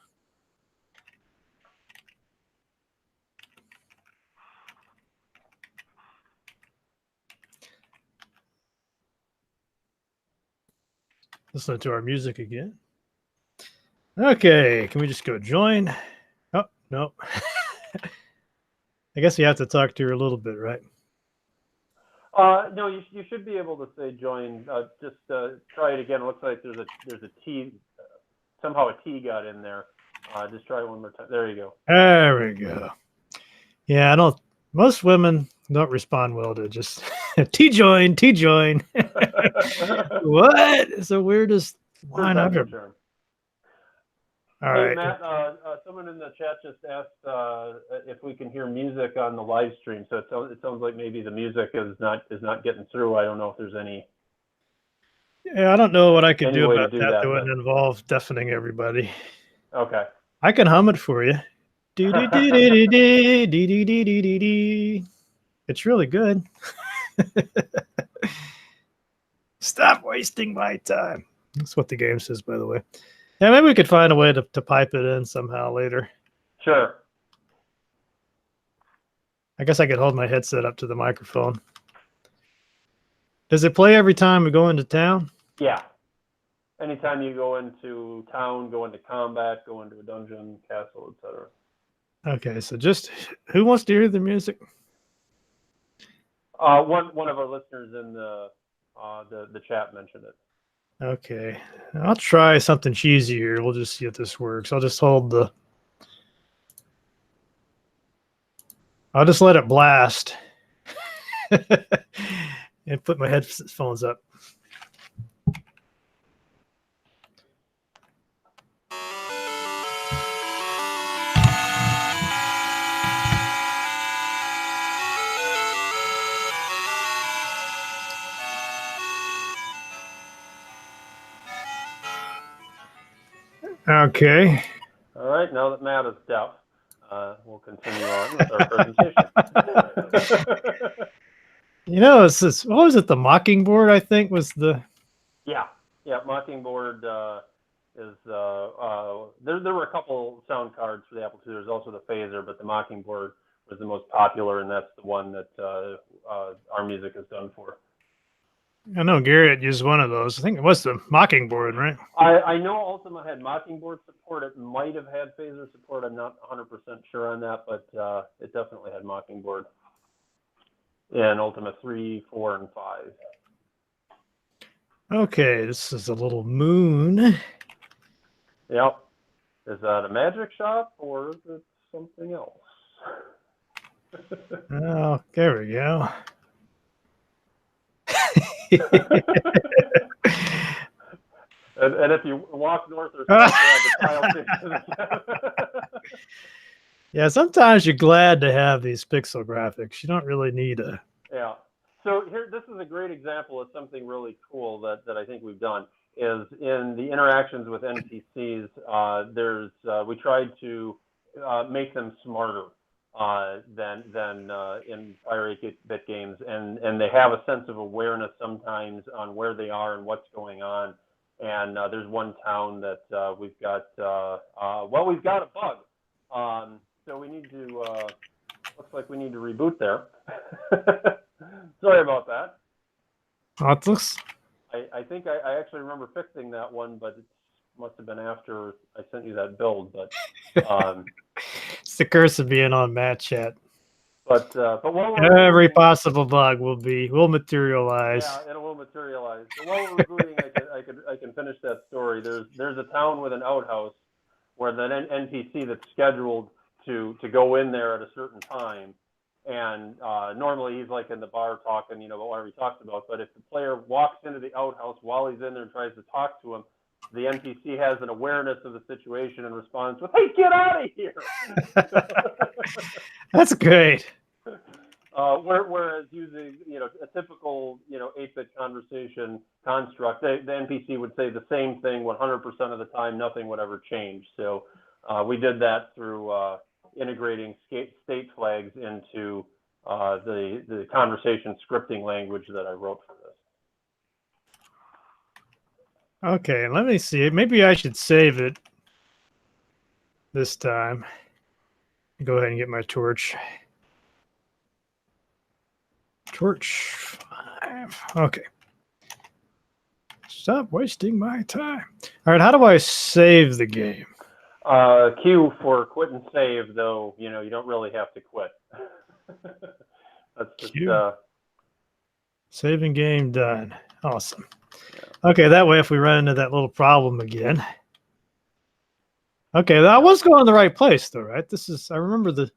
Listen to our music again. Okay, can we just go join? Oh, no. I guess you have to talk to her a little bit, right? No, you should be able to say join. Just try it again. It looks like there's a T. Somehow a T got in there. Just try it one more time. There you go. There we go. Yeah, I don't. Most women don't respond well to just T join. What? It's the weirdest line ever. All right. Matt, someone in the chat just asked if we can hear music on the live stream. So it sounds like maybe the music is not getting through. I don't know if there's any. Yeah, I don't know what I could do way about to do that wouldn't involve deafening everybody. Okay. I can hum it for you. It's really good. Stop wasting my time. That's what the game says, by the way. Yeah, maybe we could find a way to pipe it in somehow later. Sure. I guess I could hold my headset up to the microphone. Does it play every time we go into town? Yeah. Anytime you go into town, go into combat, go into a dungeon, castle, etc. Okay, so just who wants to hear the music? One of our listeners in the chat mentioned it. Okay, I'll try something cheesy here. We'll just see if this works. I'll just hold the. I'll just let it blast and put my headphones up. Okay. All right. Now that Matt is deaf, we'll continue on with our presentation. You know, it's this. What was it? The Mockingbird, I think, was the. Yeah. Mockingbird is. There were a couple sound cards for the Apple II. There's also the Phaser, but the Mockingbird was the most popular, and that's the one that our music is done for. I know Garrett used one of those. I think it was the Mockingbird, right? I know Ultima had Mockingbird support. It might have had Phaser support. I'm not 100% sure on that, but it definitely had Mockingbird in Ultima 3, 4, and 5. Okay, this is a little moon. Yep. Is that a magic shop or is it something else? Oh, there we go. and if you walk north or south, the tile yeah, sometimes you're glad to have these pixel graphics. You don't really need a. Yeah. So here, this is a great example of something really cool that I think we've done. Is in the interactions with NPCs, we tried to make them smarter. than in prior 8-bit games, and they have a sense of awareness sometimes on where they are and what's going on. And there's one town that we've got we've got a bug, so we need to looks like we need to reboot there. Sorry about that. I think I actually remember fixing that one, but it must have been after I sent you that build. But it's the curse of being on Matt Chat. But every possible bug will materialize. Yeah, it will materialize. So while we're rebooting, I can finish that story. There's a town with an outhouse where the NPC that's scheduled to go in there at a certain time, and normally he's like in the bar talking, about whatever he talks about. But if the player walks into the outhouse while he's in there and tries to talk to him, the NPC has an awareness of the situation and responds with, "Hey, get out of here!" That's great. Whereas using, a typical, 8-bit conversation construct, the NPC would say the same thing 100% of the time. Nothing would ever change. So we did that through integrating state flags into the conversation scripting language that I wrote for this. Okay, let me see. Maybe I should save it this time. Go ahead and get my torch. Torch 5. Okay. Stop wasting my time. All right, how do I save the game? Q for quit and save, though, you don't really have to quit. That's just saving game done. Awesome. Okay, that way if we run into that little problem again. Okay, I was going the right place though, right? I remember this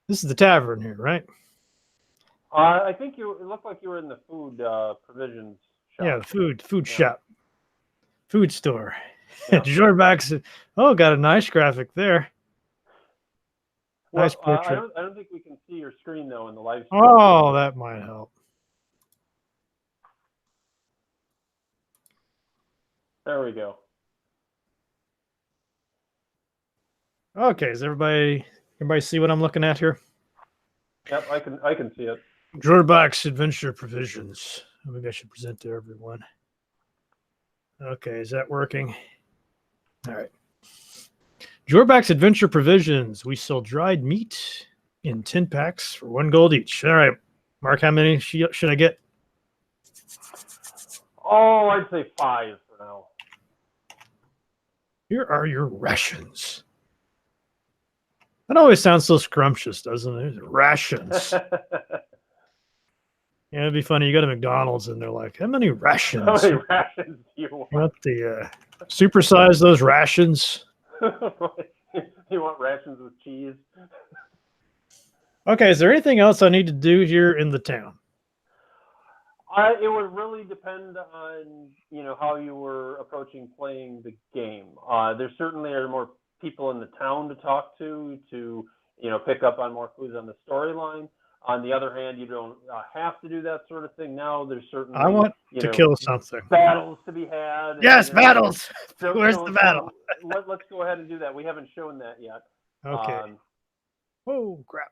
is the tavern here, right? I think it looked like you were in the food provisions shop. Yeah, the food shop. Food store. Yeah. Jorbax. Oh, got a nice graphic there. Well, nice portrait. I don't think we can see your screen though in the live stream. Oh, that might help. There we go. Okay, does everybody see what I'm looking at here? Yep, I can see it. Jorbax Adventure Provisions. Maybe I should present to everyone. Okay, is that working? All right. Jorbax Adventure Provisions. We sell dried meat in 10 packs for 1 gold each. All right, Mark, how many should I get? Oh, I'd say 5 for now. Here are your rations. That always sounds so scrumptious, doesn't it? Rations. Yeah, it'd be funny. You go to McDonald's and they're like, "How many rations? How many rations do you want? You want the supersize those rations?" You want rations with cheese? Okay, is there anything else I need to do here in the town? It would really depend on how you were approaching playing the game. There certainly are more people in the town to talk to pick up on more clues on the storyline. On the other hand, you don't have to do that sort of thing now. There's certainly I want to kill something. Battles to be had. Yes, battles. Where's the battle? Let's go ahead and do that. We haven't shown that yet. Okay. Oh crap!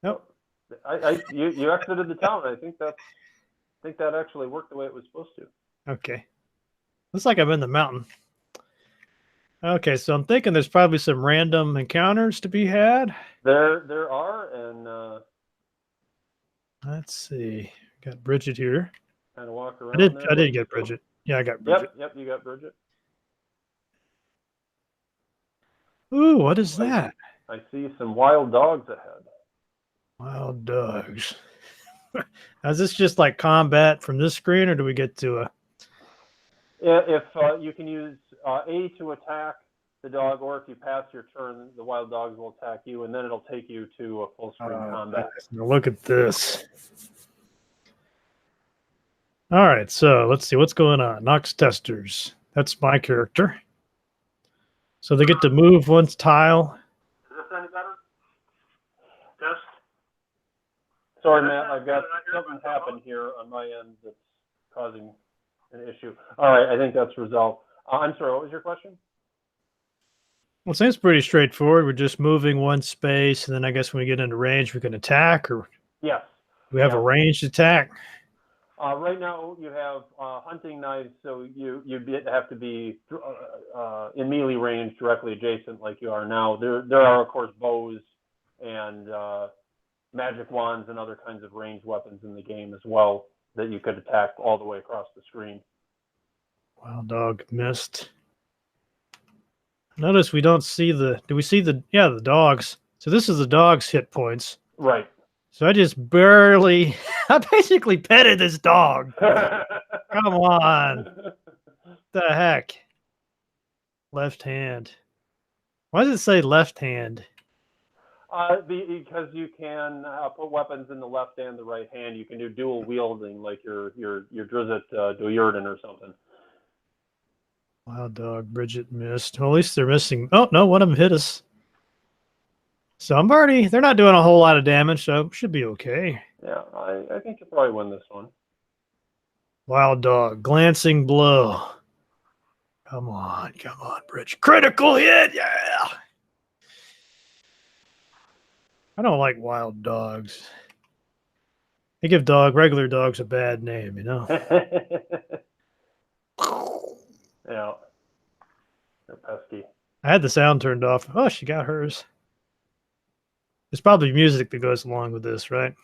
Nope. You exited the town. I think that actually worked the way it was supposed to. Okay. Looks like I'm in the mountain. Okay, so I'm thinking there's probably some random encounters to be had. There are, and let's see. Got Bridget here. Kind of walk around. I did get Bridget. Yeah, I got Bridget. Yep, you got Bridget. Ooh, what is that? I see some wild dogs ahead. Wild dogs. Is this just like combat from this screen, or do we get to a... If you can use A to attack the dog, or if you pass your turn, the wild dogs will attack you, and then it'll take you to a full screen combat. Now look at this. All right, so let's see what's going on. Nox testers. That's my character. So they get to move one tile. Is this any better? Yes. Sorry, Matt. I've got something happened here on my end that's causing an issue. All right, I think that's resolved. I'm sorry, what was your question? Well, it seems pretty straightforward. We're just moving one space, and then I guess when we get into range, we can attack, or Yes. we have a ranged attack. Right now, you have hunting knives, so you have to be in melee range directly adjacent, like you are now. There are of course bows and magic wands and other kinds of ranged weapons in the game as well that you could attack all the way across the screen. Wild dog missed. Notice we don't see the. Do we see the? Yeah, the dogs. So this is the dog's hit points. Right. So I just barely. I basically petted this dog. Come on. The heck? Left hand. Why does it say left hand? Because you can put weapons in the left and the right hand. You can do dual wielding, like your Drizzt Do'Urden or something. Wild dog. Bridget missed. Well, at least they're missing. Oh no, one of them hit us. So I'm already. They're not doing a whole lot of damage, so should be okay. Yeah, I think you'll probably win this one. Wild dog. Glancing blow. Come on, Bridge. Critical hit, yeah. I don't like wild dogs. They give regular dogs a bad name, you know. Yeah, they're pesky. I had the sound turned off. Oh, she got hers. There's probably music that goes along with this, right?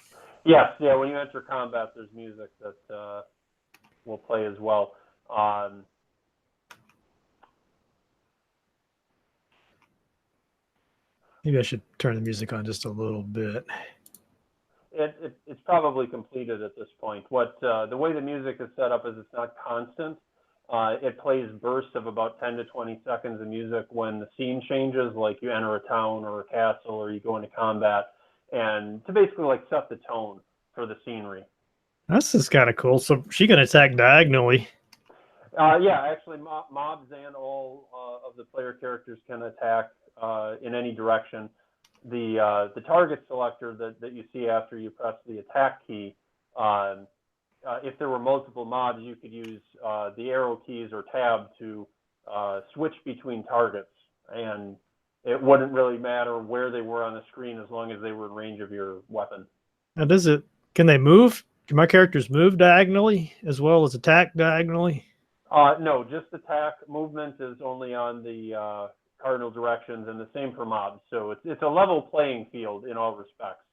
Yes, yeah. When you enter combat, there's music that will play as well. Maybe I should turn the music on just a little bit. It's probably completed at this point. The way the music is set up is it's not constant. It plays bursts of about 10 to 20 seconds of music when the scene changes, like you enter a town or a castle or you go into combat, and to basically like set the tone for the scenery. This is kind of cool. So she can attack diagonally. Yeah, actually, mobs and all of the player characters can attack in any direction. The target selector that you see after you press the attack key, if there were multiple mobs, you could use the arrow keys or tab to switch between targets, and it wouldn't really matter where they were on the screen as long as they were in range of your weapon. Now, can they move? Can my characters move diagonally as well as attack diagonally? No, just attack. Movement is only on the cardinal directions, and the same for mobs. So it's a level playing field in all respects.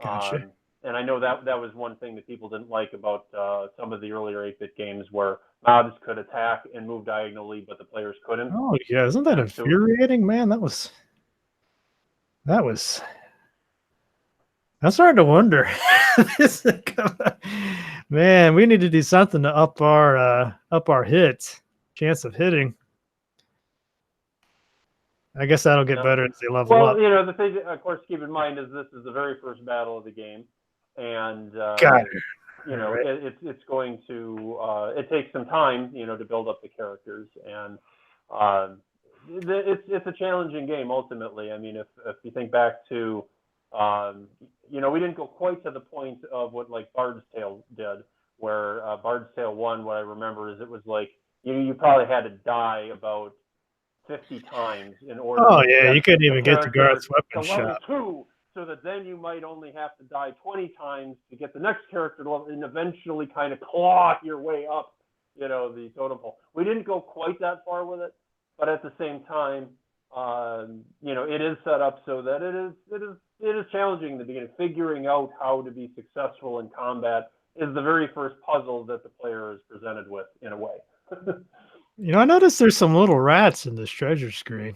Gotcha. And I know that was one thing that people didn't like about some of the earlier 8-bit games where mobs could attack and move diagonally, but the players couldn't. Oh yeah, isn't that infuriating, man? I'm starting to wonder. Man, we need to do something to up our hits, chance of hitting. I guess that'll get better as they level up. Well, you know, the thing, of course, keep in mind is this is the very first battle of the game, and you know, it's going to it takes some time, you know, to build up the characters, and it's a challenging game ultimately. I mean, if you think back to you know, we didn't go quite to the point of what like Bard's Tale did, where Bard's Tale 1, what I remember is it was like you probably had to die about 50 times in order. Oh yeah, you couldn't even get to Garth's weapon shop. 2, so that then you might only have to die 20 times to get the next character to level, and eventually kind of claw your way up, you know, the totem pole. We didn't go quite that far with it, but at the same time, you know, it is set up so that it is challenging in the beginning. Figuring out how to be successful in combat is the very first puzzle that the player is presented with, in a way. You know, I noticed there's some little rats in this treasure screen.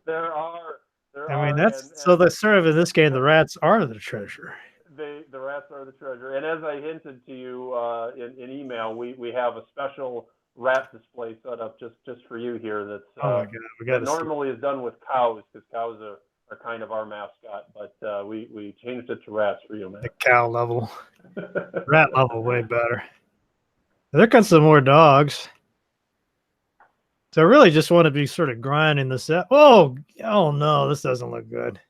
There are. I mean, so the sort of in this game, the rats are the treasure. The rats are the treasure, and as I hinted to you in email, we have a special rat display set up just for you here. That's oh my God, we got normally is done with cows, because cows are kind of our mascot, but we changed it to rats for you, man. The cow level, rat level, way better. There comes some more dogs. So I really just want to be sort of grinding this out. Oh no, this doesn't look good.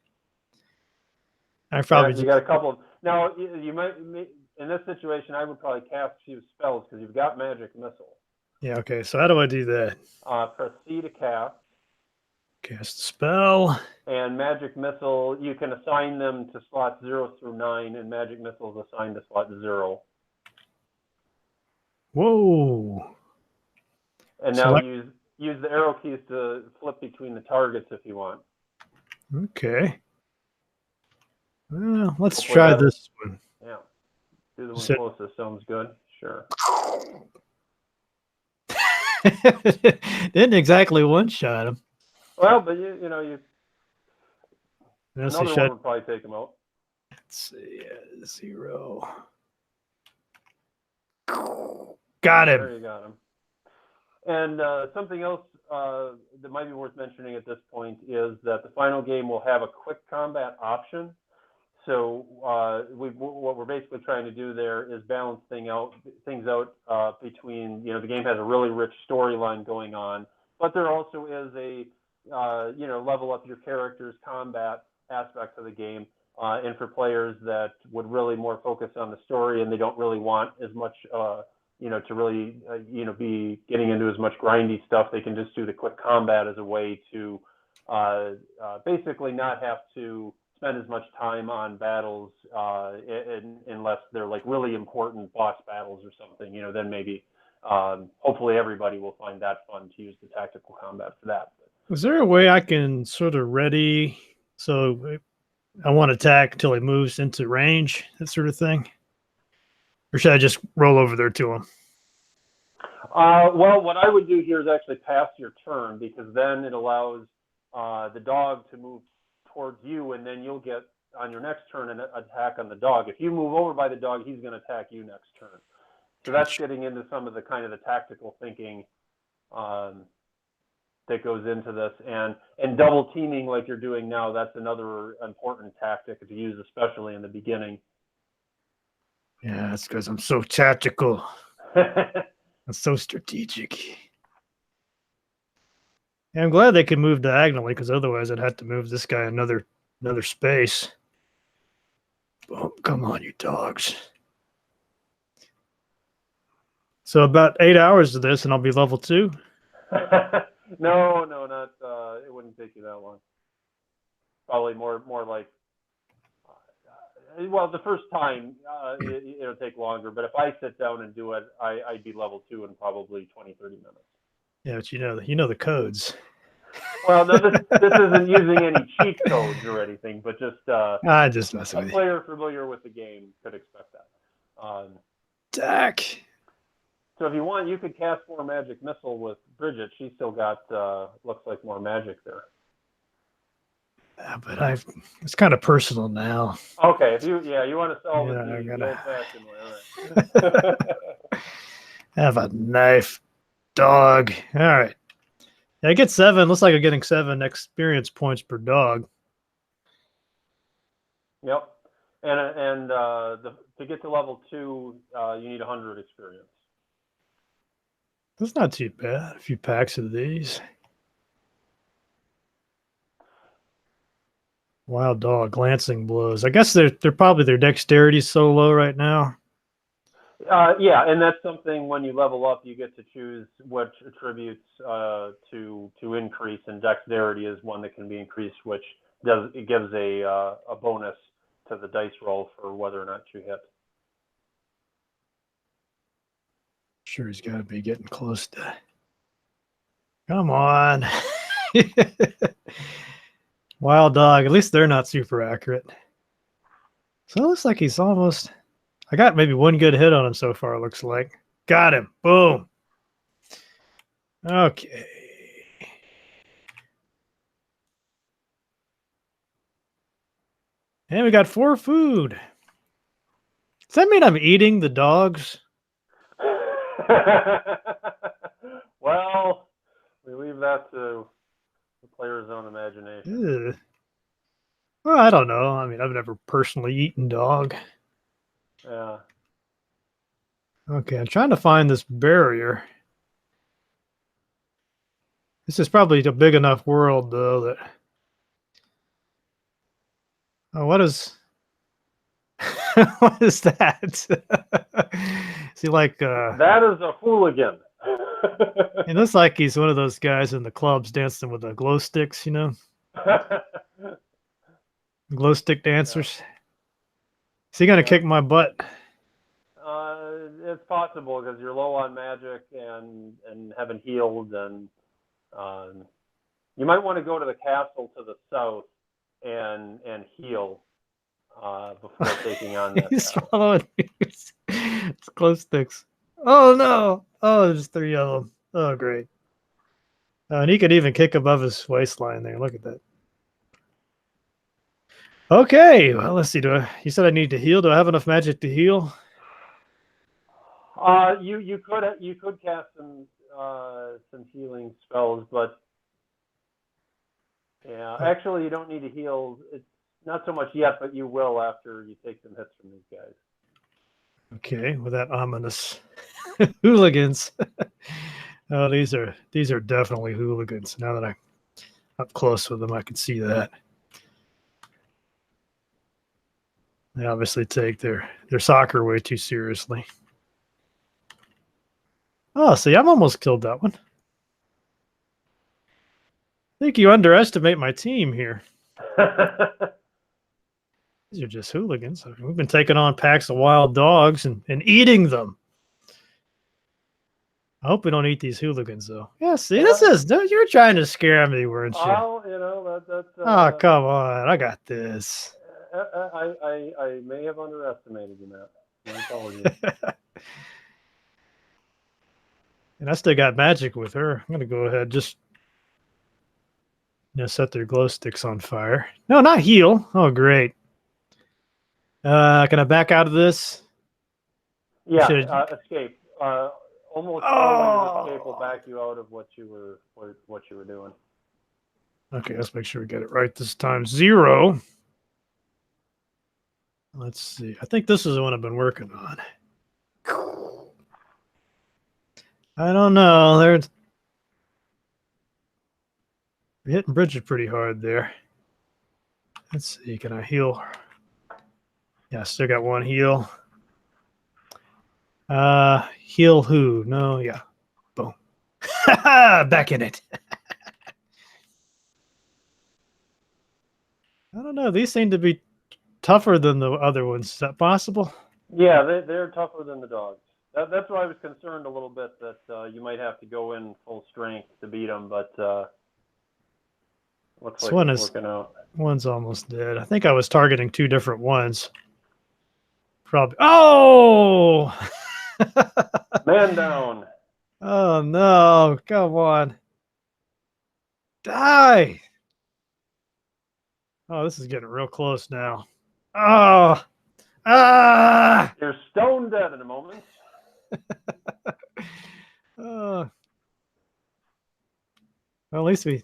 I probably you got a couple. Now you might in this situation, I would probably cast a few spells because you've got magic missile. Yeah. Okay. So how do I do that? Press C to cast. Cast a spell. And Magic Missile, you can assign them to slots 0 through 9, and Magic Missile is assigned to slot 0. Whoa. And now use the arrow keys to flip between the targets if you want. Okay. Well, let's try this one. Yeah. Do the one closest. Sounds good. Sure. Didn't exactly one-shot him. Well, but you another one would probably take him out. Let's see. 0. Got him. There you got him. And something else that might be worth mentioning at this point is that the final game will have a quick combat option. So what we're basically trying to do there is balance things out between, the game has a really rich storyline going on, but there also is a, level up your character's combat aspect of the game. And for players that would really more focus on the story and they don't really want as much, to really, be getting into as much grindy stuff, they can just do the quick combat as a way to basically not have to spend as much time on battles unless they're like really important boss battles or something. Then maybe hopefully everybody will find that fun to use the tactical combat for that. Is there a way I can sort of ready so I want to attack until he moves into range, that sort of thing? Or should I just roll over there to him? Well, what I would do here is actually pass your turn, because then it allows the dog to move towards you, and then you'll get on your next turn an attack on the dog. If you move over by the dog, he's going to attack you next turn. So that's getting into some of the kind of the tactical thinking that goes into this, and double teaming like you're doing now. That's another important tactic to use, especially in the beginning. Yeah, that's because I'm so tactical. I'm so strategic. Yeah, I'm glad they can move diagonally, because otherwise I'd have to move this guy another space. Oh, come on, you dogs. So about 8 hours of this, and I'll be level 2? No, not. It wouldn't take you that long. Probably more like. Well, the first time it'll take longer, but if I sit down and do it, I'd be level 2 in probably 20, 30 minutes. Yeah, but you know the codes. Well, no, this isn't using any cheat codes or anything, but just I just messing with you. A player familiar with the game could expect that. Dak. So if you want, you could cast more Magic Missile with Bridget. She's still got looks like more magic there. Yeah, but it's kind of personal now. Okay, if you want to solve it the old-fashioned way, all right. Have a knife, dog. All right. Yeah, I get 7. Looks like I'm getting 7 experience points per dog. Yep. And to get to level 2, you need 100 experience. That's not too bad. A few packs of these. Wild dog, glancing blows. I guess they're probably their dexterity is so low right now. Yeah, and that's something when you level up, you get to choose which attributes to increase, and dexterity is one that can be increased, which gives a bonus to the dice roll for whether or not you hit. Sure, he's got to be getting close to. Come on. Wild dog. At least they're not super accurate. So it looks like he's almost. I got maybe one good hit on him so far, it looks like. Got him. Boom. Okay. And we got 4 food. Does that mean I'm eating the dogs? Well, we leave that to the player's own imagination. Ugh. Well, I don't know. I mean, I've never personally eaten dog. Yeah. Okay, I'm trying to find this barrier. This is probably a big enough world, though, that... Oh, what is... what is that? Is he like... That is a hooligan. He looks like he's one of those guys in the clubs dancing with the glow sticks, glow stick dancers. Is he gonna kick my butt? It's possible because you're low on magic and haven't healed, and you might want to go to the castle to the south and heal before taking on that. He's following it's glow sticks. Oh no! Oh, there's 3 of them. Oh, great. And he could even kick above his waistline there. Look at that. Okay, well, let's see. You said I need to heal. Do I have enough magic to heal? You could cast some healing spells, but yeah, actually you don't need to heal. It's not so much yet, but you will after you take some hits from these guys. Okay, with that ominous hooligans. Oh, these are definitely hooligans. Now that I'm up close with them, I can see that. They obviously take their soccer way too seriously. Oh, see, I'm almost killed that one. I think you underestimate my team here. These are just hooligans. We've been taking on packs of wild dogs and eating them. I hope we don't eat these hooligans, though. Yeah, see, this is... You were trying to scare me, weren't you? Oh, that's... oh, come on. I got this. I may have underestimated you, Matt. My apologies. And I still got magic with her. I'm going to go ahead just set their glow sticks on fire. No, not heal. Oh, great. Can I back out of this? Yeah, escape. Almost always escape will back you out of what you were doing. Okay, let's make sure we get it right this time. 0. Let's see. I think this is the one I've been working on. I don't know. They're hitting Bridget pretty hard there. Let's see. Can I heal? Yeah, still got 1 heal. Heal who? No, yeah. Boom. Back in it. I don't know. These seem to be tougher than the other ones. Is that possible? Yeah, they're tougher than the dogs. That's why I was concerned a little bit that you might have to go in full strength to beat them, but looks like it's working out. One's almost dead. I think I was targeting 2 different ones. Probably. Oh! Man down. Oh, no. Come on. Die! Oh, this is getting real close now. Oh! Ah! You're stone dead in a moment. Well, at least we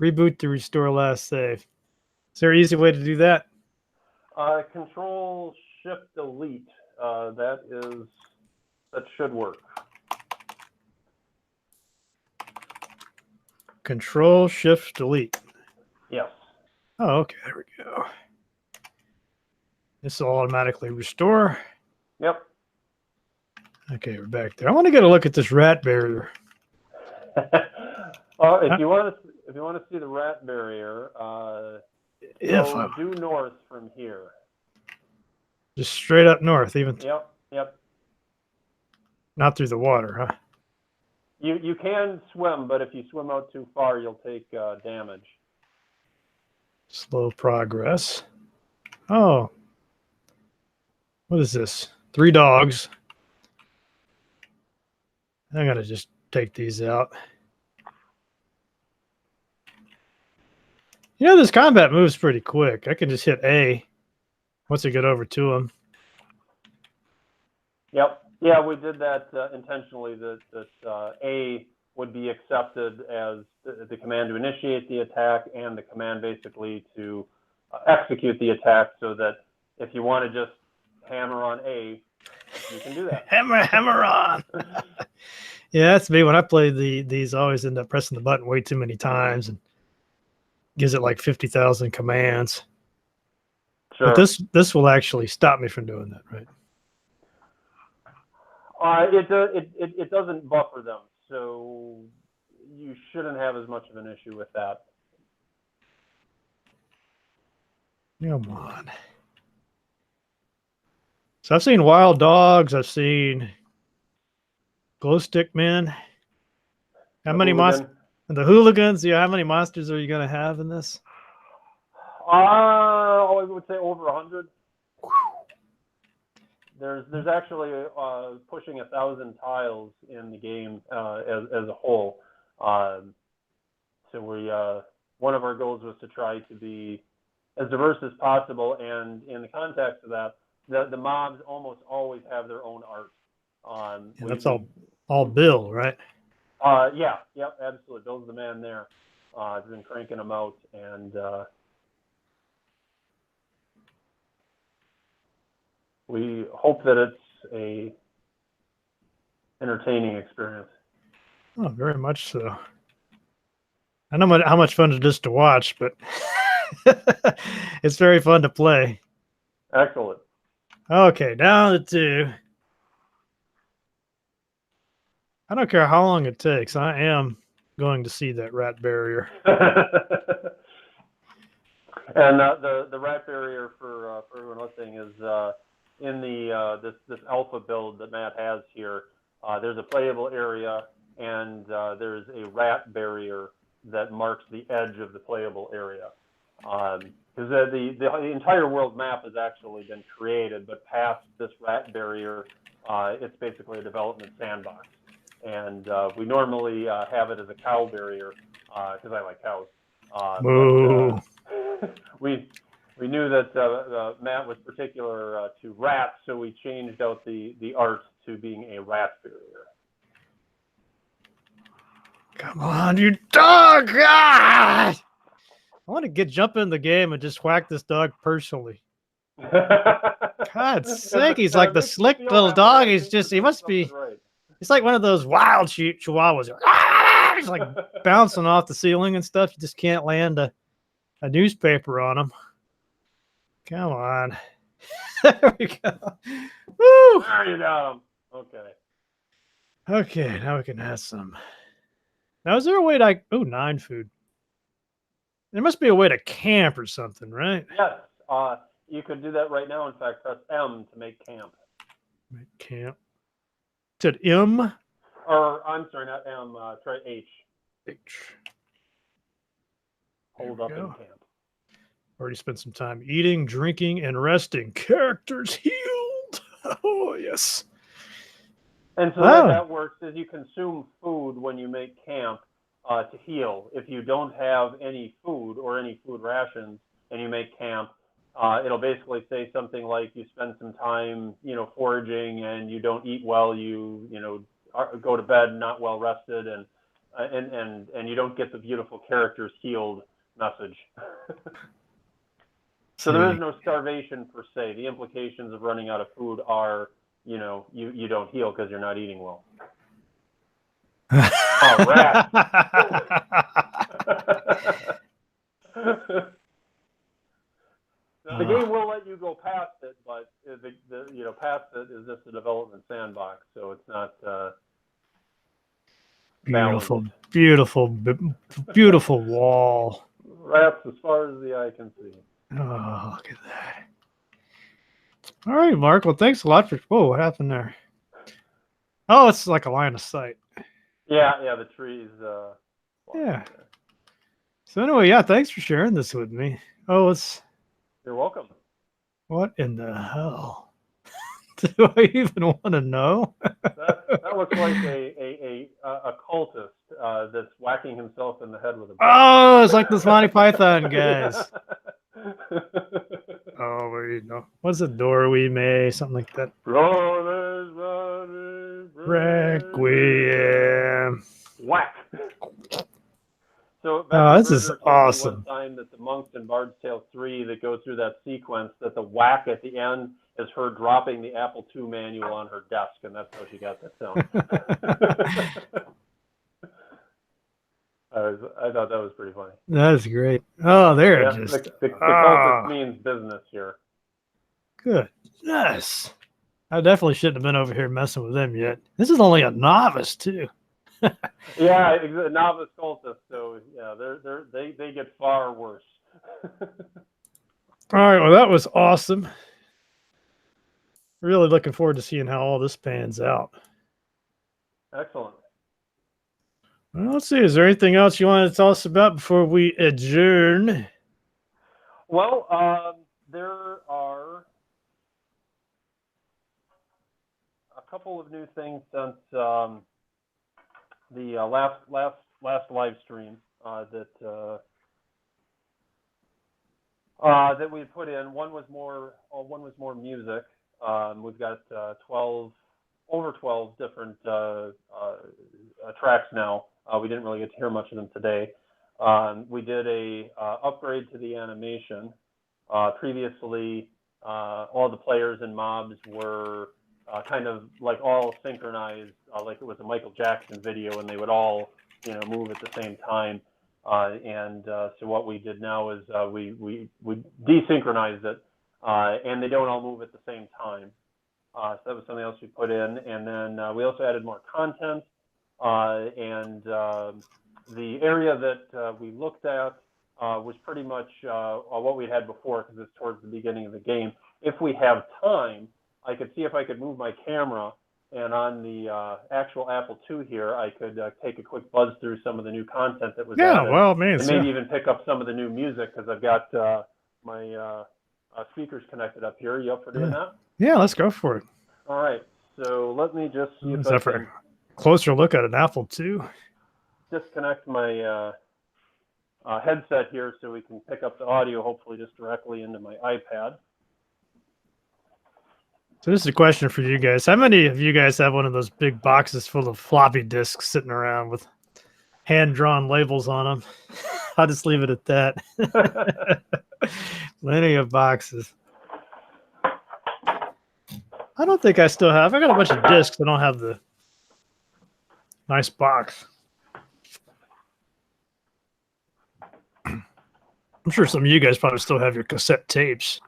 reboot to restore last save. Is there an easy way to do that? Control Shift Delete. That should work. Control Shift Delete. Yes. Oh, okay. There we go. This will automatically restore. Yep. Okay, we're back there. I want to get a look at this rat barrier. If you want to see the rat barrier, go due north from here. Just straight up north, even. Yep. Not through the water, huh? You can swim, but if you swim out too far, you'll take damage. Slow progress. Oh. What is this? 3 dogs. I'm going to just take these out. This combat moves pretty quick. I can just hit A once I get over to them. Yep. Yeah, we did that intentionally, that A would be accepted as the command to initiate the attack and the command basically to execute the attack, so that if you want to just hammer on A, you can do that. Hammer on! Yeah, that's me. When I play these, I always end up pressing the button way too many times and gives it like 50,000 commands. Sure. But this will actually stop me from doing that, right? It doesn't buffer them, so you shouldn't have as much of an issue with that. Come on. So I've seen wild dogs. I've seen glow stick men. How many monsters? The hooligans. Yeah, how many monsters are you going to have in this? I would say over 100. There's actually pushing 1,000 tiles in the game as a whole. So one of our goals was to try to be as diverse as possible, and in the context of that, the mobs almost always have their own art. That's all Bill, right? Yeah, absolutely. Bill's the man there. I've been cranking them out, and we hope that it's a entertaining experience. Oh, very much so. I know how much fun it is to watch, but it's very fun to play. Excellent. Okay, down to 2. I don't care how long it takes. I am going to see that rat barrier. And the rat barrier for everyone listening is in the this alpha build that Matt has here. There's a playable area, and there's a rat barrier that marks the edge of the playable area. Because the entire world map has actually been created, but past this rat barrier, it's basically a development sandbox. And we normally have it as a cow barrier because I like cows. But, we knew that Matt was particular to rats, so we changed out the art to being a rat barrier. Come on, you dog! God! I want to jump in the game and just whack this dog personally. God's sake, he's like the slick little dog. He must be. Right. He's like one of those wild chihuahuas. He's like bouncing off the ceiling and stuff. You just can't land a newspaper on him. Come on. There we go. Woo! There you got him. Okay. Okay, now we can have some. Now, is there a way to 9 food? There must be a way to camp or something, right? Yes. You could do that right now. In fact, press M to make camp. Make camp. Said M? Or, I'm sorry, not M. Try H. H. Hold up in camp. Already spent some time eating, drinking, and resting. Characters healed. Oh, yes. And so the way that works is you consume food when you make camp to heal. If you don't have any food or any food rations and you make camp, it'll basically say something like you spend some time, foraging and you don't eat well, you go to bed not well rested, and you don't get the beautiful characters healed message. So there is no starvation per se. The implications of running out of food are, you don't heal because you're not eating well. Oh, rat. The game will let you go past it, but past it is just a development sandbox, so it's not beautiful, beautiful, beautiful wall. Rats as far as the eye can see. Oh, look at that. All right, Mark. Well, thanks a lot for. Whoa, what happened there? Oh, it's like a line of sight. Yeah, the trees. Yeah. So anyway, yeah, thanks for sharing this with me. Oh, You're welcome. What in the hell? Do I even want to know? that looks like a cultist that's whacking himself in the head with a. Oh, it's like those Monty Python guys. Oh, wait, no. What's the door we made? Something like that. Requiem. Whack. So this is awesome. One time that the monks in Bard's Tale 3 that go through that sequence, that the whack at the end is her dropping the Apple II manual on her desk, and that's how she got that sound. I thought that was pretty funny. That is great. Oh, there it is. The cultist means business here. Goodness. I definitely shouldn't have been over here messing with them yet. This is only a novice too. Yeah, novice cultists. So yeah, they get far worse. All right, well that was awesome. Really looking forward to seeing how all this pans out. Excellent. Well, let's see. Is there anything else you want to tell us about before we adjourn? Well, there are a couple of new things since the last live stream that we had put in. One was more music. We've got over 12 different tracks now. We didn't really get to hear much of them today. We did a upgrade to the animation. Previously, all the players and mobs were kind of like all synchronized, like it was a Michael Jackson video, and they would all, move at the same time. So what we did now is we desynchronized it, and they don't all move at the same time. So that was something else we put in, and then we also added more content. And the area that we looked at was pretty much what we had before, because it's towards the beginning of the game. If we have time, I could see if I could move my camera, and on the actual Apple II here, I could take a quick buzz through some of the new content that was added. Well, man, and maybe even pick up some of the new music, because I've got my speakers connected up here. You up for doing that? Yeah, let's go for it. All right. So let me just see if I can a closer look at an Apple II. Disconnect my headset here so we can pick up the audio, hopefully just directly into my iPad. So this is a question for you guys. How many of you guys have one of those big boxes full of floppy disks sitting around with hand-drawn labels on them? I'll just leave it at that. Plenty of boxes. I don't think I still have. I got a bunch of discs. I don't have the nice box. I'm sure some of you guys probably still have your cassette tapes.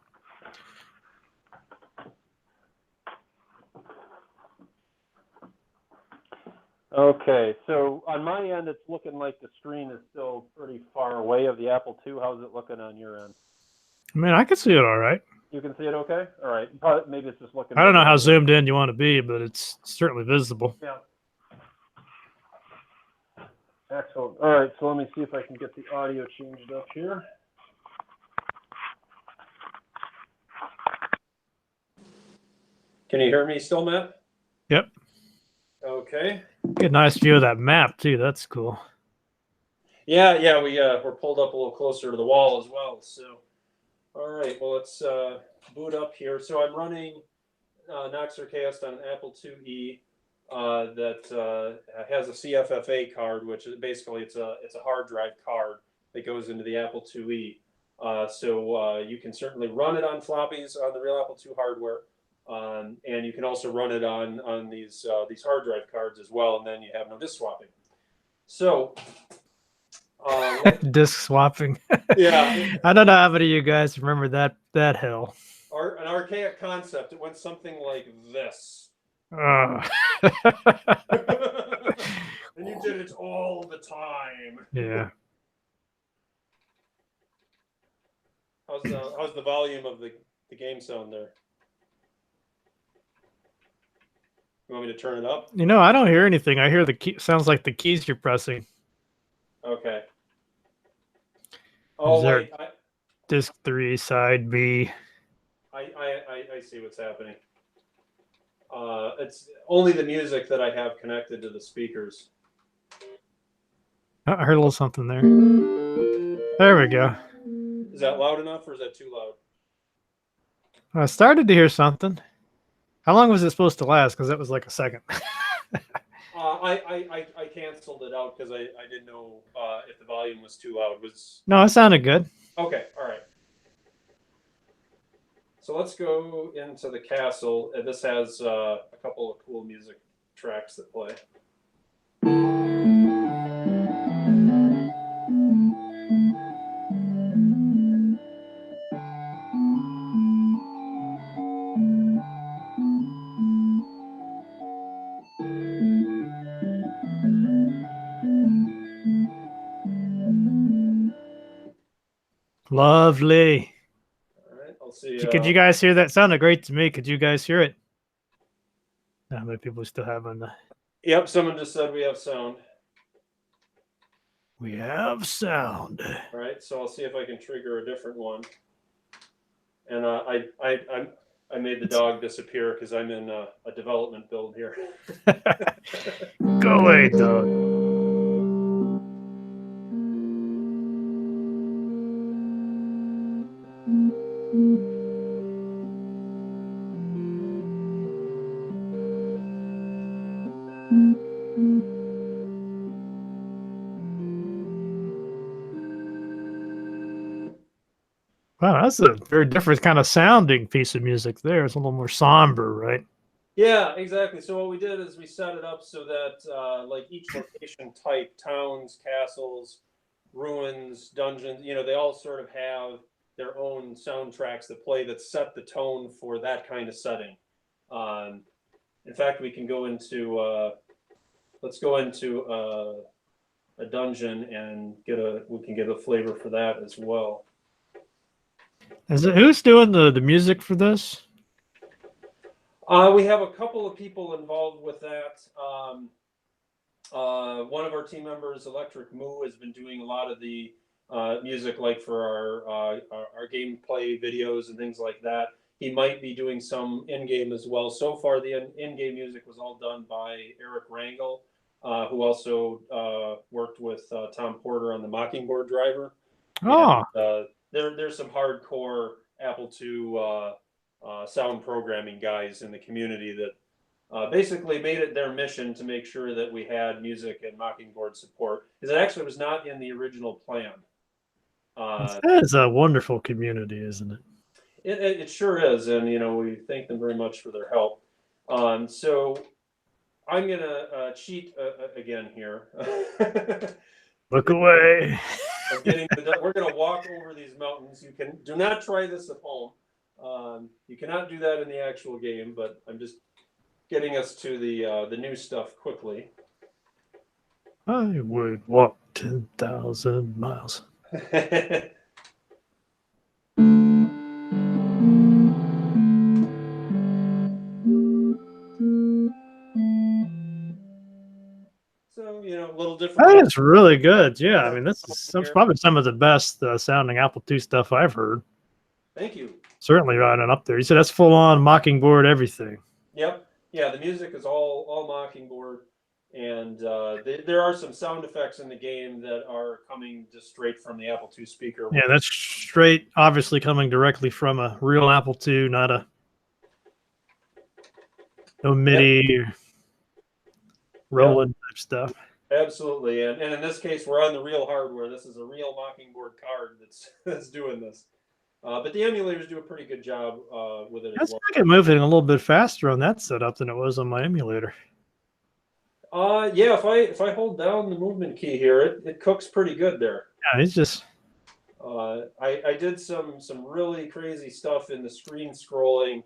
Okay, so on my end, it's looking like the screen is still pretty far away of the Apple II. How's it looking on your end? I mean, I can see it all right. You can see it okay? All right. Probably, maybe it's just looking... I don't know how zoomed in you want to be, but it's certainly visible. Yeah. Excellent. All right, so let me see if I can get the audio changed up here. Can you hear me still, Matt? Yep. Okay. Get a nice view of that map too. That's cool. Yeah, we're pulled up a little closer to the wall as well. So, all right, well, let's boot up here. So I'm running Nox Archaist on an Apple IIe that has a CFFA card, which is basically it's a hard drive card that goes into the Apple IIe. So you can certainly run it on floppies on the real Apple II hardware. And you can also run it on these hard drive cards as well, and then you have no disk swapping. So, disk swapping. Yeah, I don't know how many of you guys remember that hell. An archaic concept. It went something like this. And you did it all the time. Yeah. How's the volume of the game sound there? You want me to turn it up? I don't hear anything. I hear the key. Sounds like the keys you're pressing. Okay. Oh, wait. Disc 3, side B. I see what's happening. It's only the music that I have connected to the speakers. Oh, I heard a little something there. There we go. Is that loud enough, or is that too loud? I started to hear something. How long was it supposed to last? Because that was like a second. I canceled it out because I didn't know if the volume was too loud. No, it sounded good. Okay, all right. So let's go into the castle. This has a couple of cool music tracks that play. Lovely. All right, I'll see. Could you guys hear that? Sounded great to me. Could you guys hear it? How many people still have on the? Yep, someone just said we have sound. We have sound. All right, so I'll see if I can trigger a different one. And I made the dog disappear because I'm in a development build here. Go away, dog. Wow, that's a very different kind of sounding piece of music there. It's a little more somber, right? Yeah, exactly. So what we did is we set it up so that like each location type, towns, castles, ruins, dungeons, they all sort of have their own soundtracks that play that set the tone for that kind of setting. In fact, we can go into let's go into a dungeon and we can get a flavor for that as well. Who's doing the music for this? We have a couple of people involved with that. One of our team members, Electric Moo, has been doing a lot of the music, like for our gameplay videos and things like that. He might be doing some in-game as well. So far, the in-game music was all done by Eric Rangel, who also worked with Tom Porter on the Mockingbird driver. Oh, And, there's some hardcore Apple II sound programming guys in the community that basically made it their mission to make sure that we had music and Mockingbird support, because it actually was not in the original plan. that is a wonderful community, isn't it? It sure is, and we thank them very much for their help. So I'm gonna cheat again here. Look away. We're gonna walk over these mountains. Do not try this at home. You cannot do that in the actual game, but I'm just getting us to the new stuff quickly. I would walk 10,000 miles. So, a little different. That is really good. Yeah, I mean, this is probably some of the best sounding Apple II stuff I've heard. Thank you. Certainly right on up there. You said that's full on Mockingbird everything. Yep. Yeah, the music is all Mockingbird, and there are some sound effects in the game that are coming just straight from the Apple II speaker. Yeah, that's straight, obviously coming directly from a real Apple II, not no MIDI or Roland type stuff. Absolutely, and in this case, we're on the real hardware. This is a real Mockingbird card that's doing this. But the emulators do a pretty good job with it as well. It's moving a little bit faster on that setup than it was on my emulator. Yeah, if I hold down the movement key here, it cooks pretty good there. Yeah, it's just. I did some really crazy stuff in the screen scrolling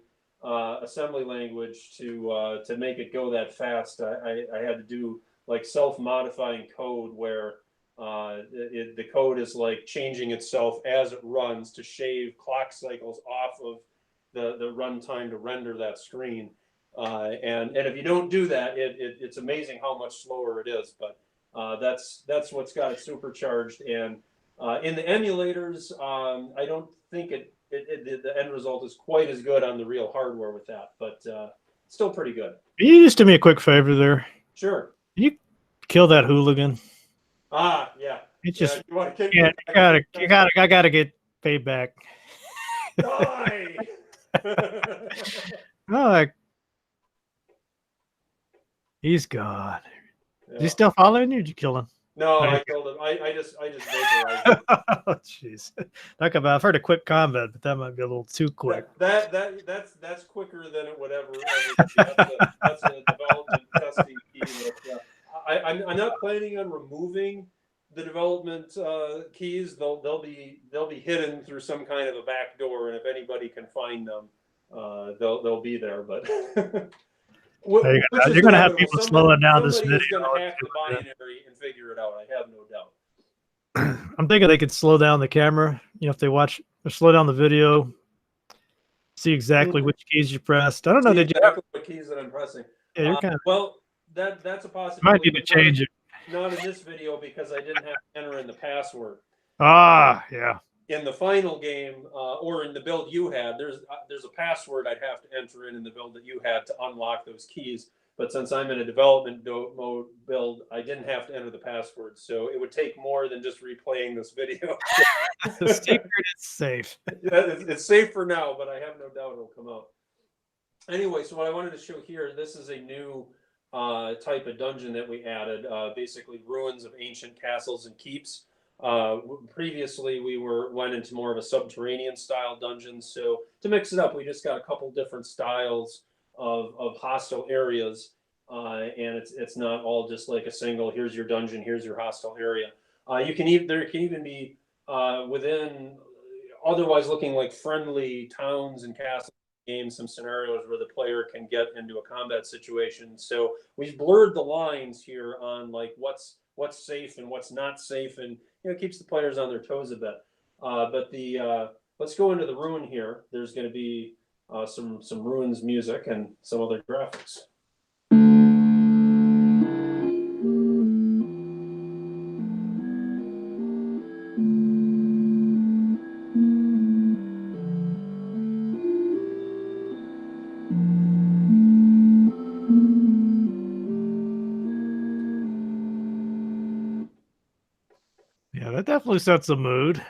assembly language to make it go that fast. I had to do like self-modifying code where the code is like changing itself as it runs to shave clock cycles off of the runtime to render that screen. And if you don't do that, it's amazing how much slower it is. But that's what's got it supercharged. And in the emulators, I don't think the end result is quite as good on the real hardware with that, but still pretty good. Can you just do me a quick favor there? Sure. Can you kill that hooligan? Yeah. It's just yeah, I gotta get paid back. Die! Oh, he's gone. Yeah. Is he still following you? Or did you kill him? No, I killed him. I just vaporized him. Oh, jeez. Talk about. I've heard of quick combat, but that might be a little too quick. That's quicker than it would ever be. That's a development testing key. I'm not planning on removing the development keys. They'll be hidden through some kind of a back door, and if anybody can find them, they'll be there. But you're going to have people slowing down this video. Somebody's going to hack the binary and figure it out. I have no doubt. I'm thinking they could slow down the camera. You know, if they watch or slow down the video, see exactly which keys you pressed. I don't know. See Did you? exactly what keys that I'm pressing. Yeah, you're kind of Well, that's a might possibility. need to change it. Not in this video because I didn't have to enter in the password. Ah, yeah. In the final game, or in the build you had, there's a password I'd have to enter in the build that you had to unlock those keys. But since I'm in a development mode build, I didn't have to enter the password, so it would take more than just replaying this video. The secret is safe. It's safe for now, but I have no doubt it'll come out. Anyway, so what I wanted to show here, this is a new type of dungeon that we added, basically ruins of ancient castles and keeps. Previously, we went into more of a subterranean style dungeon. So to mix it up, we just got a couple different styles of hostile areas, and it's not all just like a single. Here's your dungeon. Here's your hostile area. There can even be within otherwise looking like friendly towns and castles. Game some scenarios where the player can get into a combat situation. So we've blurred the lines here on like what's safe and what's not safe, and it keeps the players on their toes a bit. But let's go into the ruin here. There's going to be some ruins music and some other graphics. Yeah, that definitely sets the mood.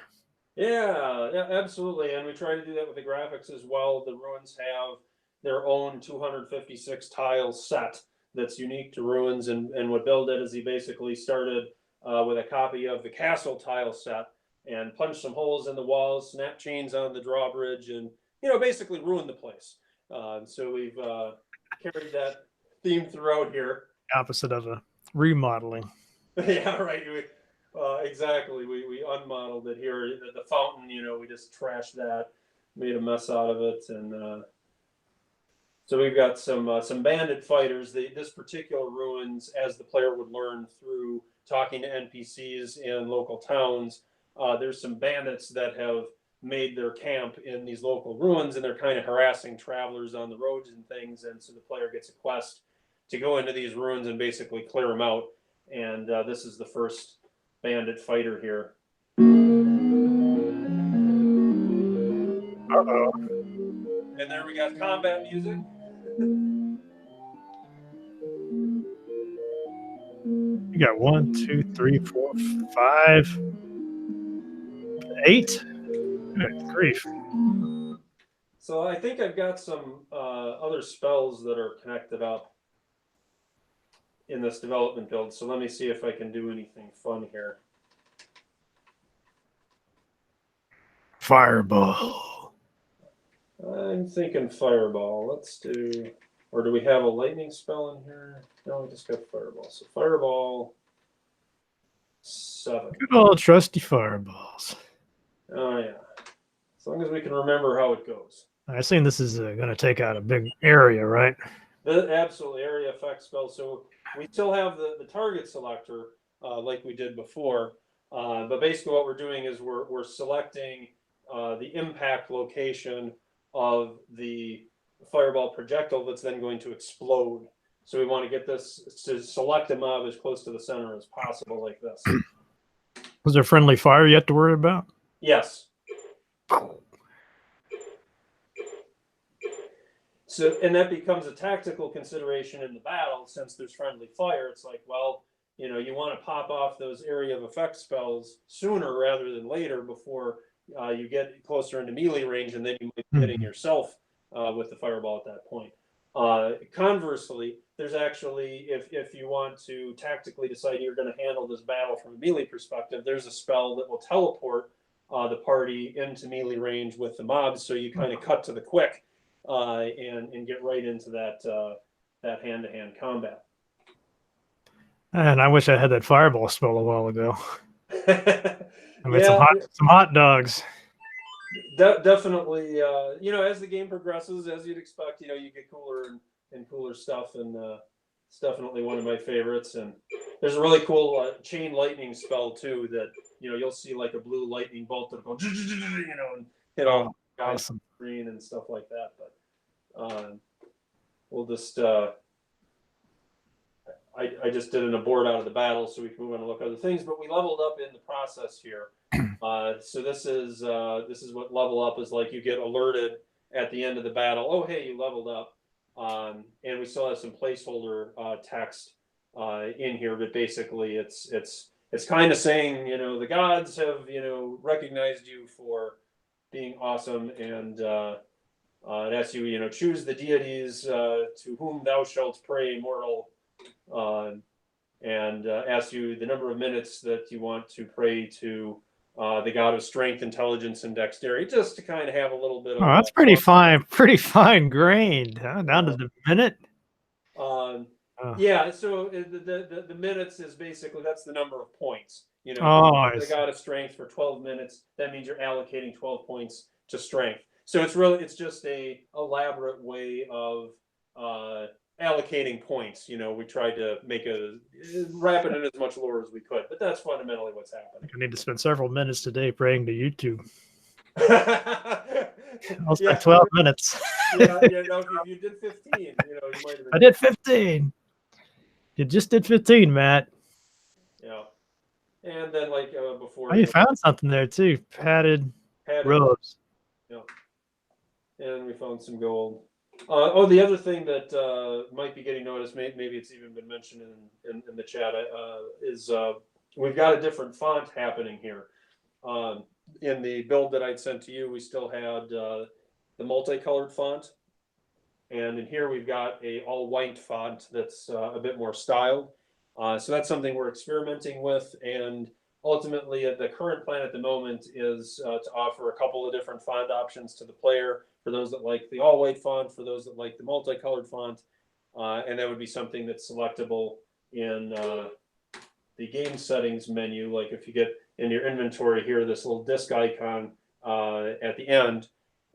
Yeah, absolutely. And we try to do that with the graphics as well. The ruins have their own 256 tile set that's unique to ruins. And what Bill did is he basically started with a copy of the castle tile set and punched some holes in the walls, snapped chains on the drawbridge, and basically ruined the place. So we've carried that theme throughout here. Opposite of a remodeling. Yeah, right. Exactly. We unmodeled it here. The fountain, we just trashed that, made a mess out of it, and so we've got some bandit fighters. This particular ruins, as the player would learn through talking to NPCs in local towns, there's some bandits that have made their camp in these local ruins, and they're kind of harassing travelers on the roads and things. And so the player gets a quest to go into these ruins and basically clear them out. And this is the first bandit fighter here. Uh-oh. And there we got combat music. You got 1, 2, 3, 4, 5, 8. Good grief. So I think I've got some other spells that are connected up in this development build. So let me see if I can do anything fun here. Fireball. I'm thinking fireball. Let's do, or do we have a lightning spell in here? No, we just got fireball. So fireball 7. Good old trusty fireballs. Oh yeah. As long as we can remember how it goes. I assume this is going to take out a big area, right? The absolute area effect spell. So we still have the target selector like we did before, but basically what we're doing is we're selecting the impact location of the fireball projectile that's then going to explode. So we want to get this to select a mob as close to the center as possible, like this. Was there friendly fire yet to worry about? Yes. So, and that becomes a tactical consideration in the battle, since there's friendly fire. It's like, well, you want to pop off those area of effect spells sooner rather than later, before you get closer into melee range, and then you might be hitting yourself with the fireball at that point. Conversely, there's actually, if you want to tactically decide you're going to handle this battle from a melee perspective, there's a spell that will teleport the party into melee range with the mobs, so you kind of cut to the quick and get right into that hand-to-hand combat. And I wish I had that fireball spell a while ago. I made Yeah, some hot dogs. Definitely. As the game progresses, as you'd expect, you get cooler and cooler stuff, and it's definitely one of my favorites. And there's a really cool chain lightning spell too that you'll see like a blue lightning bolt that'll go, and hit all the guys on the screen and stuff like that. But we'll just I just did an abort out of the battle so we can move on and look at other things. But we leveled up in the process here. So this is what level up is like. You get alerted at the end of the battle. Oh, hey, you leveled up. And we still have some placeholder text in here, but basically it's kind of saying, the gods have, recognized you for being awesome, and it asks you, choose the deities to whom thou shalt pray, mortal, and asks you the number of minutes that you want to pray to the god of strength, intelligence, and dexterity, just to kind of have a little bit of. Oh, that's pretty fine grained, huh? Down to the minute. Yeah, so the minutes is basically, that's the number of points. The god of strength for 12 minutes. That means you're allocating 12 points to strength. So it's just a elaborate way of allocating points. We tried to wrap it in as much lore as we could, but that's fundamentally what's happening. I need to spend several minutes today praying to YouTube. I'll spend 12 minutes. If you did 15, you might have been. I did 15. You just did 15, Matt. Yeah. And then before. Oh, you found something there too. Padded robes. Yeah. And we found some gold. The other thing that might be getting noticed, maybe it's even been mentioned in the chat, is we've got a different font happening here. In the build that I'd sent to you, we still had the multicolored font. And in here, we've got a all-white font that's a bit more styled. So that's something we're experimenting with. And ultimately, the current plan at the moment is to offer a couple of different font options to the player, for those that like the all-white font, for those that like the multicolored font. And that would be something that's selectable in the game settings menu. Like if you get in your inventory here, this little disk icon at the end,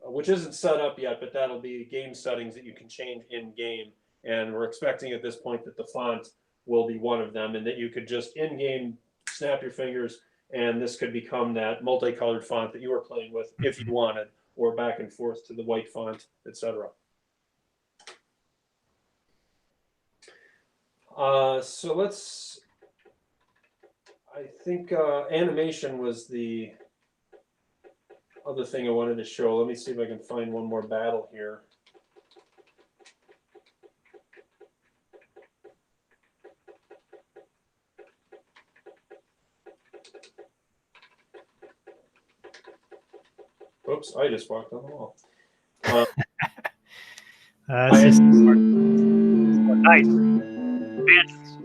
which isn't set up yet, but that'll be game settings that you can change in game. And we're expecting at this point that the font will be one of them, and that you could just in game snap your fingers, and this could become that multicolored font that you were playing with if you wanted, or back and forth to the white font, etc. So I think animation was the other thing I wanted to show. Let me see if I can find one more battle here. Oops, I just walked on the wall. It's just more nice. Bandits.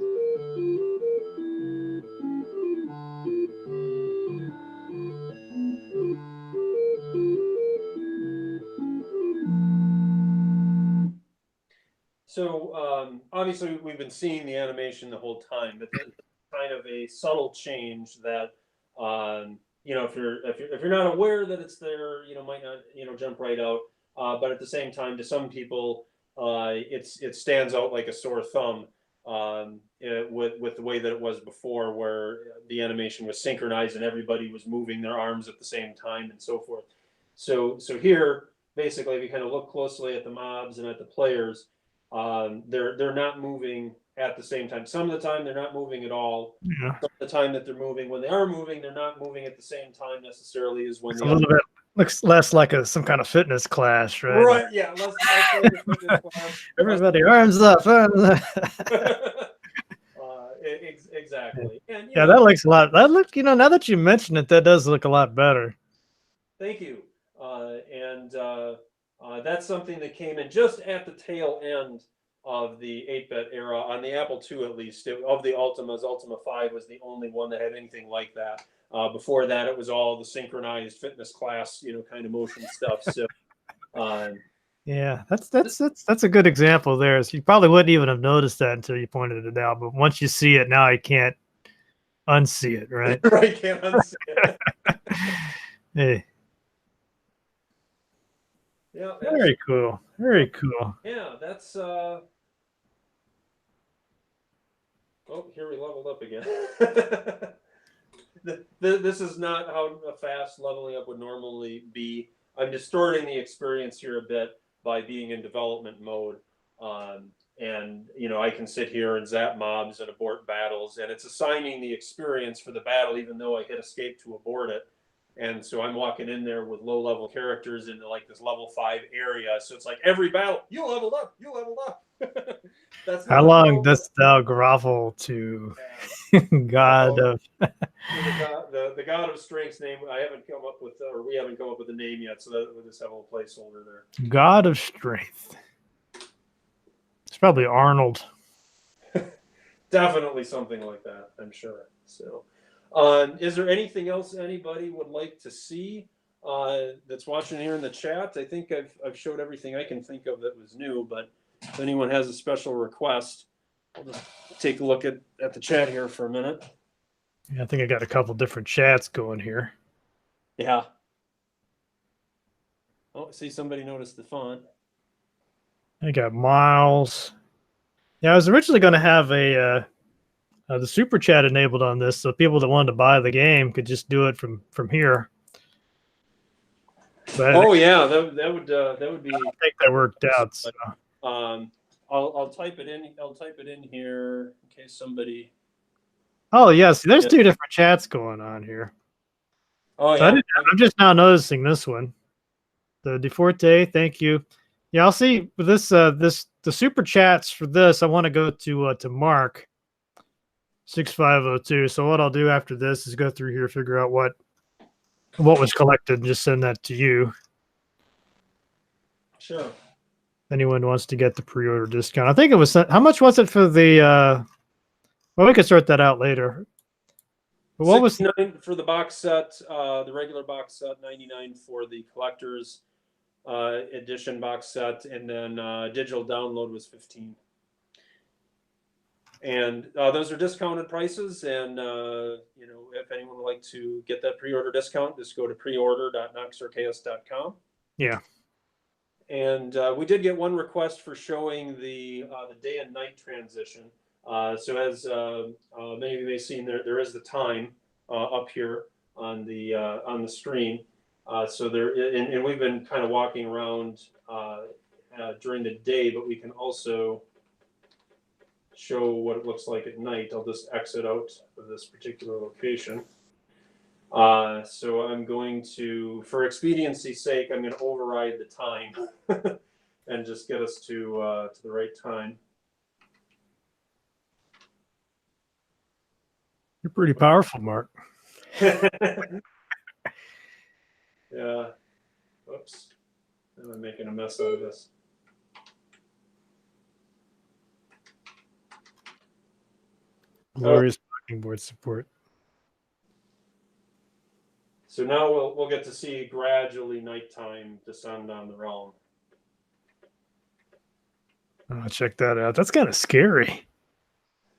So obviously we've been seeing the animation the whole time, but this is kind of a subtle change that if you're not aware that it's there, might not jump right out. But at the same time, to some people, it stands out like a sore thumb with the way that it was before, where the animation was synchronized and everybody was moving their arms at the same time and so forth. So here, basically, if you kind of look closely at the mobs and at the players, they're not moving at the same time. Some of the time they're not moving at all. Yeah. Some of the time that they're moving, when they are moving, they're not moving at the same time necessarily as when it's a little bit looks less like some kind of fitness class, right? Right, yeah, less like a fitness class. Everybody arms up. Exactly. And, yeah, that looks a lot. That look, now that you mention it, that does look a lot better. Thank you. That's something that came in just at the tail end of the 8-bit era, on the Apple II at least. Of the Ultimas, Ultima 5 was the only one that had anything like that. Before that, it was all the synchronized fitness class, kind of motion stuff. So, yeah, that's a good example there. So you probably wouldn't even have noticed that until you pointed it out. But once you see it, now you can't unsee it, right? Right, can't unsee it. Hey. Yeah, very cool. Very cool. Yeah, that's oh, here we leveled up again. the this is not how fast leveling up would normally be. I'm distorting the experience here a bit by being in development mode. And, you know, I can sit here and zap mobs and abort battles, and it's assigning the experience for the battle, even though I hit escape to abort it. And so I'm walking in there with low level characters into like this level 5 area. So it's like every battle, you leveled up, you leveled up. That's How long dost thou grovel to God of the God of Strength's name? I haven't come up with, or we haven't come up with a name yet, so that we'll just have a little placeholder there. God of Strength? It's probably Arnold. Definitely something like that, I'm sure. So, is there anything else anybody would like to see that's watching here in the chat? I think I've showed everything I can think of that was new, but if anyone has a special request, I'll just take a look at the chat here for a minute. Yeah, I think I got a couple different chats going here. Yeah. Oh, see, somebody noticed the font. I got Miles. Yeah, I was originally going to have the super chat enabled on this, so people that wanted to buy the game could just do it from here. But oh yeah, that would be. I don't think that worked out. So. I'll type it in. I'll type it in here in case somebody. Oh yes, there's two different chats going on here. Oh so yeah, I'm just now noticing this one. The DeForte, thank you. Yeah, I'll see with this the super chats for this. I want to go to Mark 6502. So what I'll do after this is go through here, figure out what was collected, and just send that to you. Sure. If anyone wants to get the pre-order discount, I think it was how much was it for the? Well, we could sort that out later. But what was for the box set? The regular box set, $99 for the collector's edition box set, and then digital download was $15. And those are discounted prices. And you know, if anyone would like to get that pre-order discount, just go to preorder.noxarchaist.com. Yeah. And we did get one request for showing the day and night transition. So as many of you may have seen, there is the time up here on the screen. So there, and we've been kind of walking around during the day, but we can also show what it looks like at night. I'll just exit out of this particular location. So I'm going to, for expediency's sake, I'm going to override the time and just get us to the right time. You're pretty powerful, Mark. Yeah. Whoops. I'm making a mess out of this. Glorious blocking board support. So now we'll get to see gradually nighttime descend on the realm. Oh, check that out. That's kind of scary.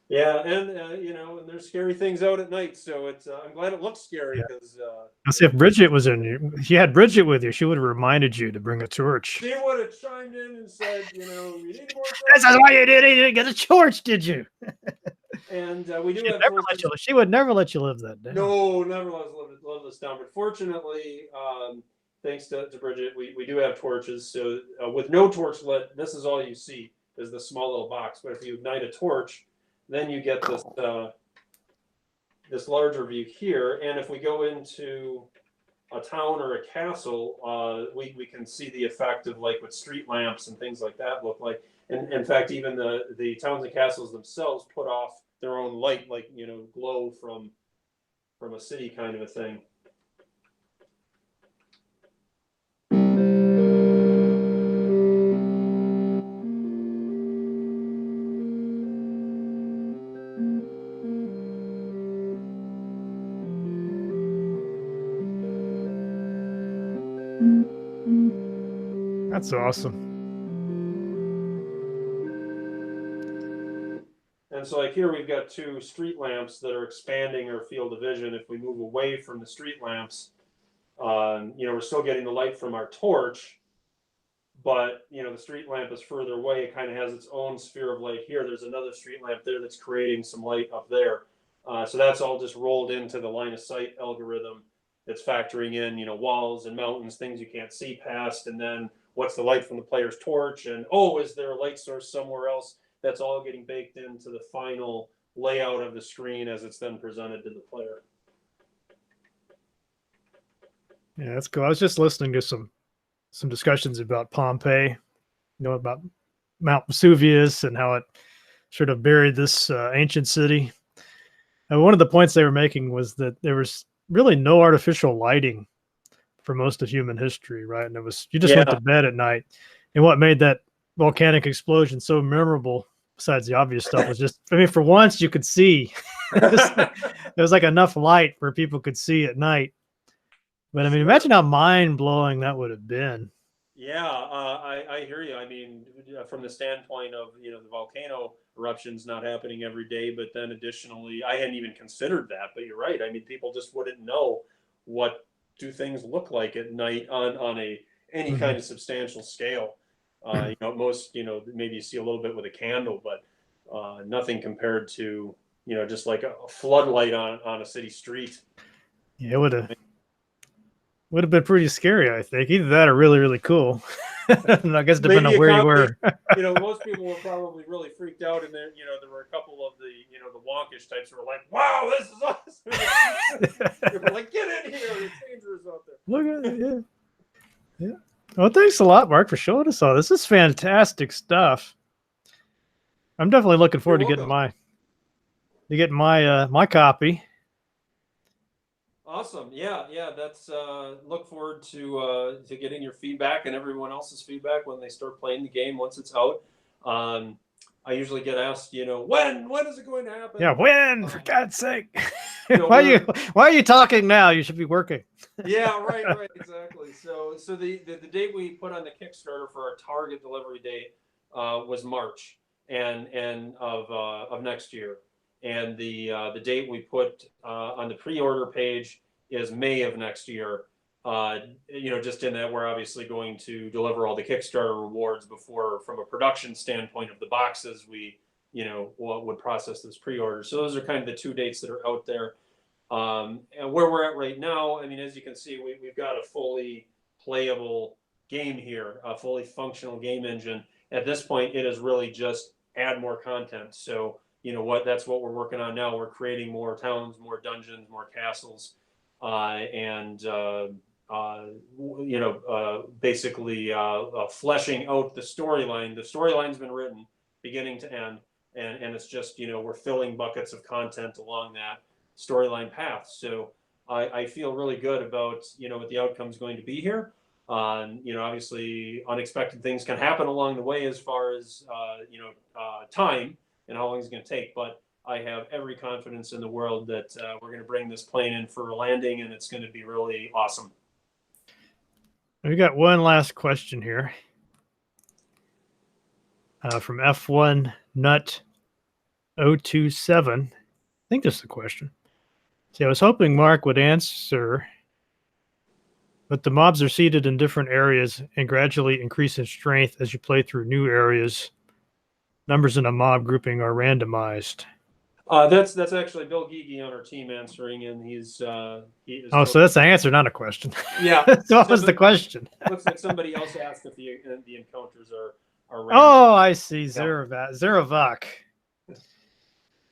Yeah, and you know, and there's scary things out at night, so it's. I'm glad it looks scary because. Let's see if Bridget was in you. If you had Bridget with you, she would have reminded you to bring a torch. She would have chimed in and said, you know, we need more. This is why you didn't get a torch, did you? And we do have. She would never let you live that down. No, never let us live this down. But fortunately, thanks to Bridget, we do have torches. So with no torch lit, this is all you see is the small little box. But if you ignite a torch, then you get this this larger view here. And if we go into a town or a castle, we can see the effect of like what street lamps and things like that look like. And in fact, even the towns and castles themselves put off their own light, like, you know, glow from a city kind of a thing. That's awesome. And so like here we've got two street lamps that are expanding our field of vision. If we move away from the street lamps, you know, we're still getting the light from our torch, but, you know, the street lamp is further away. It kind of has its own sphere of light here. There's another street lamp there that's creating some light up there. So that's all just rolled into the line of sight algorithm that's factoring in, walls and mountains, things you can't see past, and then what's the light from the player's torch, and is there a light source somewhere else? That's all getting baked into the final layout of the screen as it's then presented to the player. Yeah, that's cool. I was just listening to some discussions about Pompeii, about Mount Vesuvius and how it sort of buried this ancient city. And one of the points they were making was that there was really no artificial lighting for most of human history, right? And it was, you just went to bed at night. And what made that volcanic explosion so memorable, besides the obvious stuff, was just, I mean, for once you could see. There was like enough light where people could see at night. But I mean, imagine how mind-blowing that would have been. Yeah, I hear you. I mean, from the standpoint of, the volcano eruptions not happening every day, but then additionally, I hadn't even considered that, but you're right. I mean, people just wouldn't know what do things look like at night on any kind of substantial scale. Most, maybe you see a little bit with a candle, but nothing compared to, just like a floodlight on a city street. Yeah, it would have been pretty scary, I think. Either that or really, really cool. I guess depending on where you were. Most people were probably really freaked out, and then there were a couple of the the wonkish types who were like, "Wow, this is awesome!" They were like, "Get in here! It's dangerous out there." Look at it, yeah. Well, thanks a lot, Mark, for showing us all this. This is fantastic stuff. I'm definitely looking forward to getting my copy. Awesome. Yeah. That's look forward to getting your feedback and everyone else's feedback when they start playing the game once it's out. I usually get asked, when is it going to happen? Yeah, when? For God's sake! Why are you talking now? You should be working. Yeah, right, exactly. So the date we put on the Kickstarter for our target delivery date was March and of next year. And the date we put on the pre-order page is May of next year. Just in that we're obviously going to deliver all the Kickstarter rewards before, from a production standpoint of the boxes, we would process this pre-order. So those are kind of the two dates that are out there. And where we're at right now, I mean, as you can see, we've got a fully playable game here, a fully functional game engine. At this point, it is really just add more content. So that's what we're working on now. We're creating more towns, more dungeons, more castles, basically fleshing out the storyline. The storyline's been written beginning to end, and it's just we're filling buckets of content along that storyline path. So I feel really good about what the outcome's going to be here. Obviously unexpected things can happen along the way as far as time and how long it's going to take, but I have every confidence in the world that we're going to bring this plane in for a landing, and it's going to be really awesome. We got one last question here from F1 Nut 027. I think this is the question. See, I was hoping Mark would answer, but the mobs are seated in different areas and gradually increase in strength as you play through new areas. Numbers in a mob grouping are randomized. That's actually Bill Geege on our team answering, and he is. So that's the answer, not a question. Yeah. So what was the question? Looks like somebody else asked if the encounters are random. Oh, I see. Zerovak.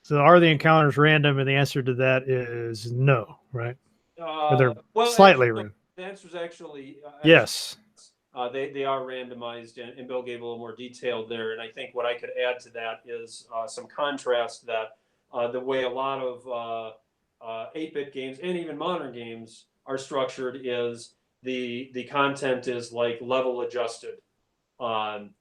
So are the encounters random? And the answer to that is no, right? They're slightly random. The answer is actually yes. They are randomized, and Bill gave a little more detail there. And I think what I could add to that is some contrast that the way a lot of 8-bit games and even modern games are structured is the content is like level adjusted. And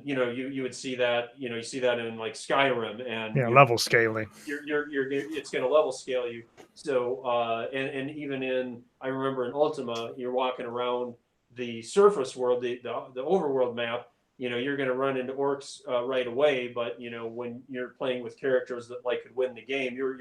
you would see that you see that in like Skyrim and level scaling. It's going to level scale you. So and even in, I remember in Ultima, you're walking around the surface world, the overworld map. You're going to run into orcs right away, but when you're playing with characters that could win the game, you're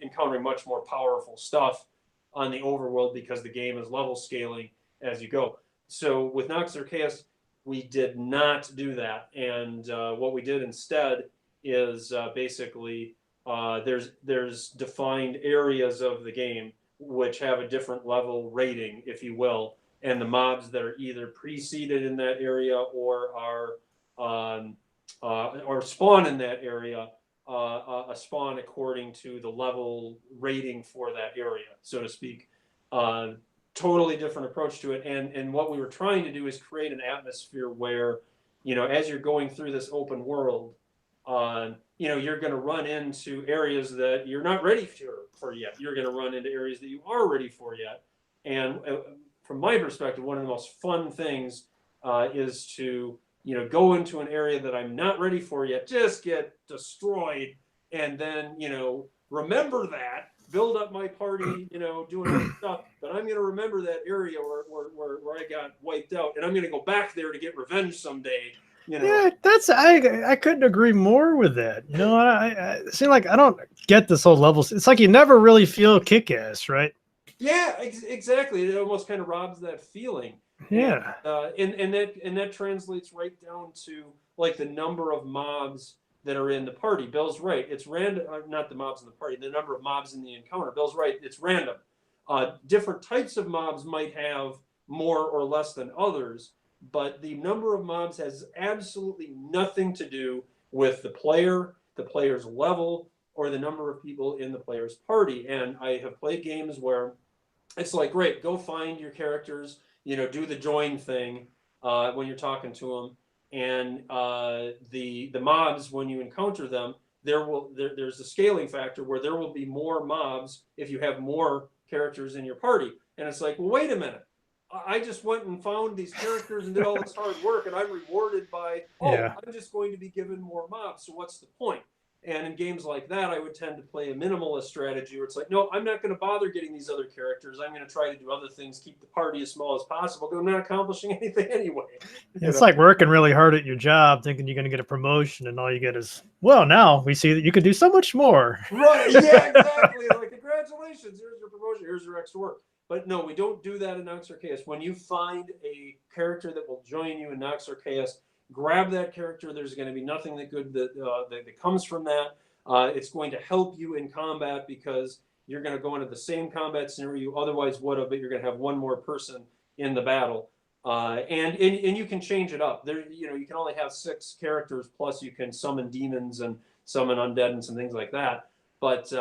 encountering much more powerful stuff on the overworld because the game is level scaling as you go. So with Nox Archaist, we did not do that, and what we did instead is basically there's defined areas of the game which have a different level rating, if you will, and the mobs that are either pre-seeded in that area or spawn in that area spawn according to the level rating for that area, so to speak. Totally different approach to it, and what we were trying to do is create an atmosphere where, as you're going through this open world, you're going to run into areas that you're not ready for yet. You're going to run into areas that you are ready for yet. And from my perspective, one of the most fun things is to, go into an area that I'm not ready for yet, just get destroyed, and then, remember that, build up my party, doing other stuff, but I'm going to remember that area where I got wiped out, and I'm going to go back there to get revenge someday. Yeah, I couldn't agree more with that. I seem like I don't get this whole levels. It's like you never really feel kick-ass, right? Yeah, exactly. It almost kind of robs that feeling. Yeah. And that translates right down to like the number of mobs that are in the party. Bill's right. It's random, not the mobs in the party, the number of mobs in the encounter. Bill's right. It's random. Different types of mobs might have more or less than others, but the number of mobs has absolutely nothing to do with the player's level, or the number of people in the player's party. And I have played games where it's like, great, go find your characters, do the join thing when you're talking to them. And the mobs, when you encounter them, there's a scaling factor where there will be more mobs if you have more characters in your party. And it's like, well, wait a minute. I just went and found these characters and did all this hard work, and I'm rewarded by, I'm just going to be given more mobs. So what's the point? And in games like that, I would tend to play a minimalist strategy where it's like, no, I'm not going to bother getting these other characters. I'm going to try to do other things, keep the party as small as possible, because I'm not accomplishing anything anyway. It's like working really hard at your job, thinking you're going to get a promotion, and all you get is, well, now we see that you can do so much more. Right, yeah, exactly. Like, congratulations, here's your promotion, here's your extra work. But no, we don't do that in Nox Archaist. When you find a character that will join you in Nox Archaist, grab that character. There's going to be nothing that good that comes from that. It's going to help you in combat because you're going to go into the same combat scenario you otherwise would have, but you're going to have one more person in the battle. And you can change it up. There, you can only have 6 characters, plus you can summon demons and summon undead and some things like that. But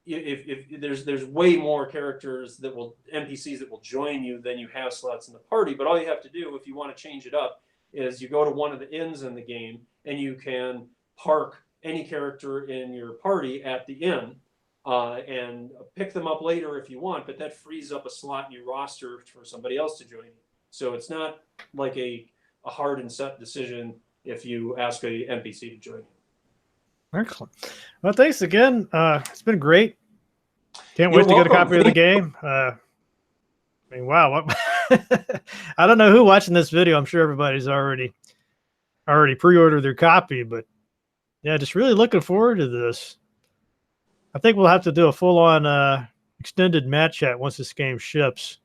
if there's way more characters NPCs that will join you than you have slots in the party. But all you have to do, if you want to change it up, is you go to one of the inns in the game and you can park any character in your party at the inn and pick them up later if you want, but that frees up a slot in your roster for somebody else to join you. So it's not like a hard and set decision if you ask a NPC to join you. Excellent. Well, thanks again. It's been great. Can't wait to get a copy of the game. Wow. What I don't know who watching this video. I'm sure everybody's already pre-ordered their copy, but yeah, just really looking forward to this. I think we'll have to do a full-on extended match chat once this game ships.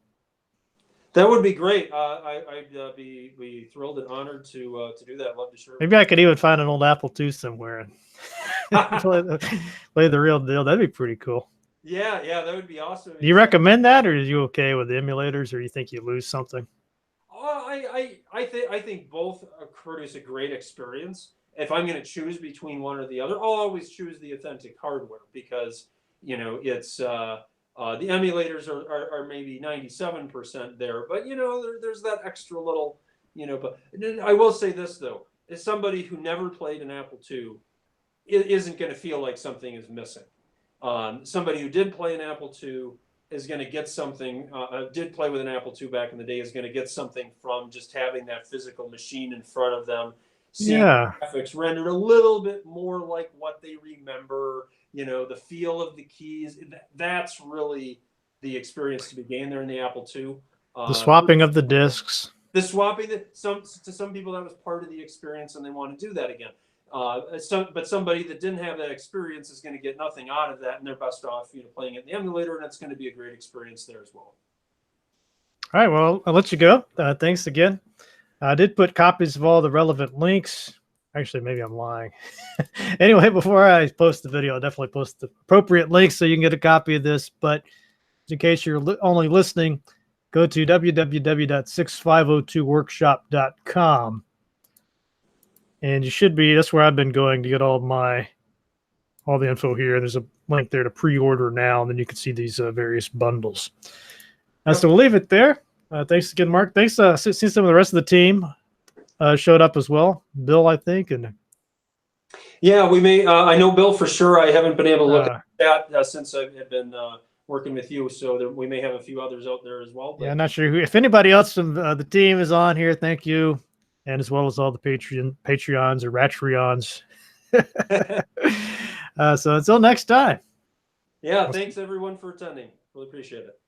That would be great. I'd be thrilled and honored to do that. Love to share. Maybe I could even find an old Apple II somewhere and play the real deal. That'd be pretty cool. Yeah, that would be awesome. Do you recommend that, or are you okay with the emulators, or you think you lose something? I think both produce a great experience. If I'm going to choose between one or the other, I'll always choose the authentic hardware because it's the emulators are maybe 97% there, but there's that extra little But I will say this though: as somebody who never played an Apple II, it isn't going to feel like something is missing. Somebody who did play an Apple II is going to get something, did play with an Apple II back in the day, is going to get something from just having that physical machine in front of them, seeing graphics rendered a little bit more like what they remember, the feel of the keys. That's really the experience to be gained there in the Apple II. The swapping of the discs. The swapping, to some people that was part of the experience and they want to do that again. But somebody that didn't have that experience is going to get nothing out of that, and they're best off playing it in the emulator, and it's going to be a great experience there as well. All right, well, I'll let you go. Thanks again. I did put copies of all the relevant links Actually, maybe I'm lying. Anyway, before I post the video, I'll definitely post the appropriate links so you can get a copy of this. But in case you're only listening, go to www.6502workshop.com. And you should be, that's where I've been going to get all the info here. There's a link there to pre-order now, and then you can see these various bundles. So we'll leave it there. Thanks again, Mark. Thanks. See some of the rest of the team showed up as well. Bill, I think, and yeah, we may. I know Bill for sure. I haven't been able to look at that since I've been working with you. So we may have a few others out there as well. But... yeah, I'm not sure if anybody else from the team is on here. Thank you, and as well as all the Patreons or Ratreons. So until next time. Yeah, thanks everyone for attending. Really appreciate it.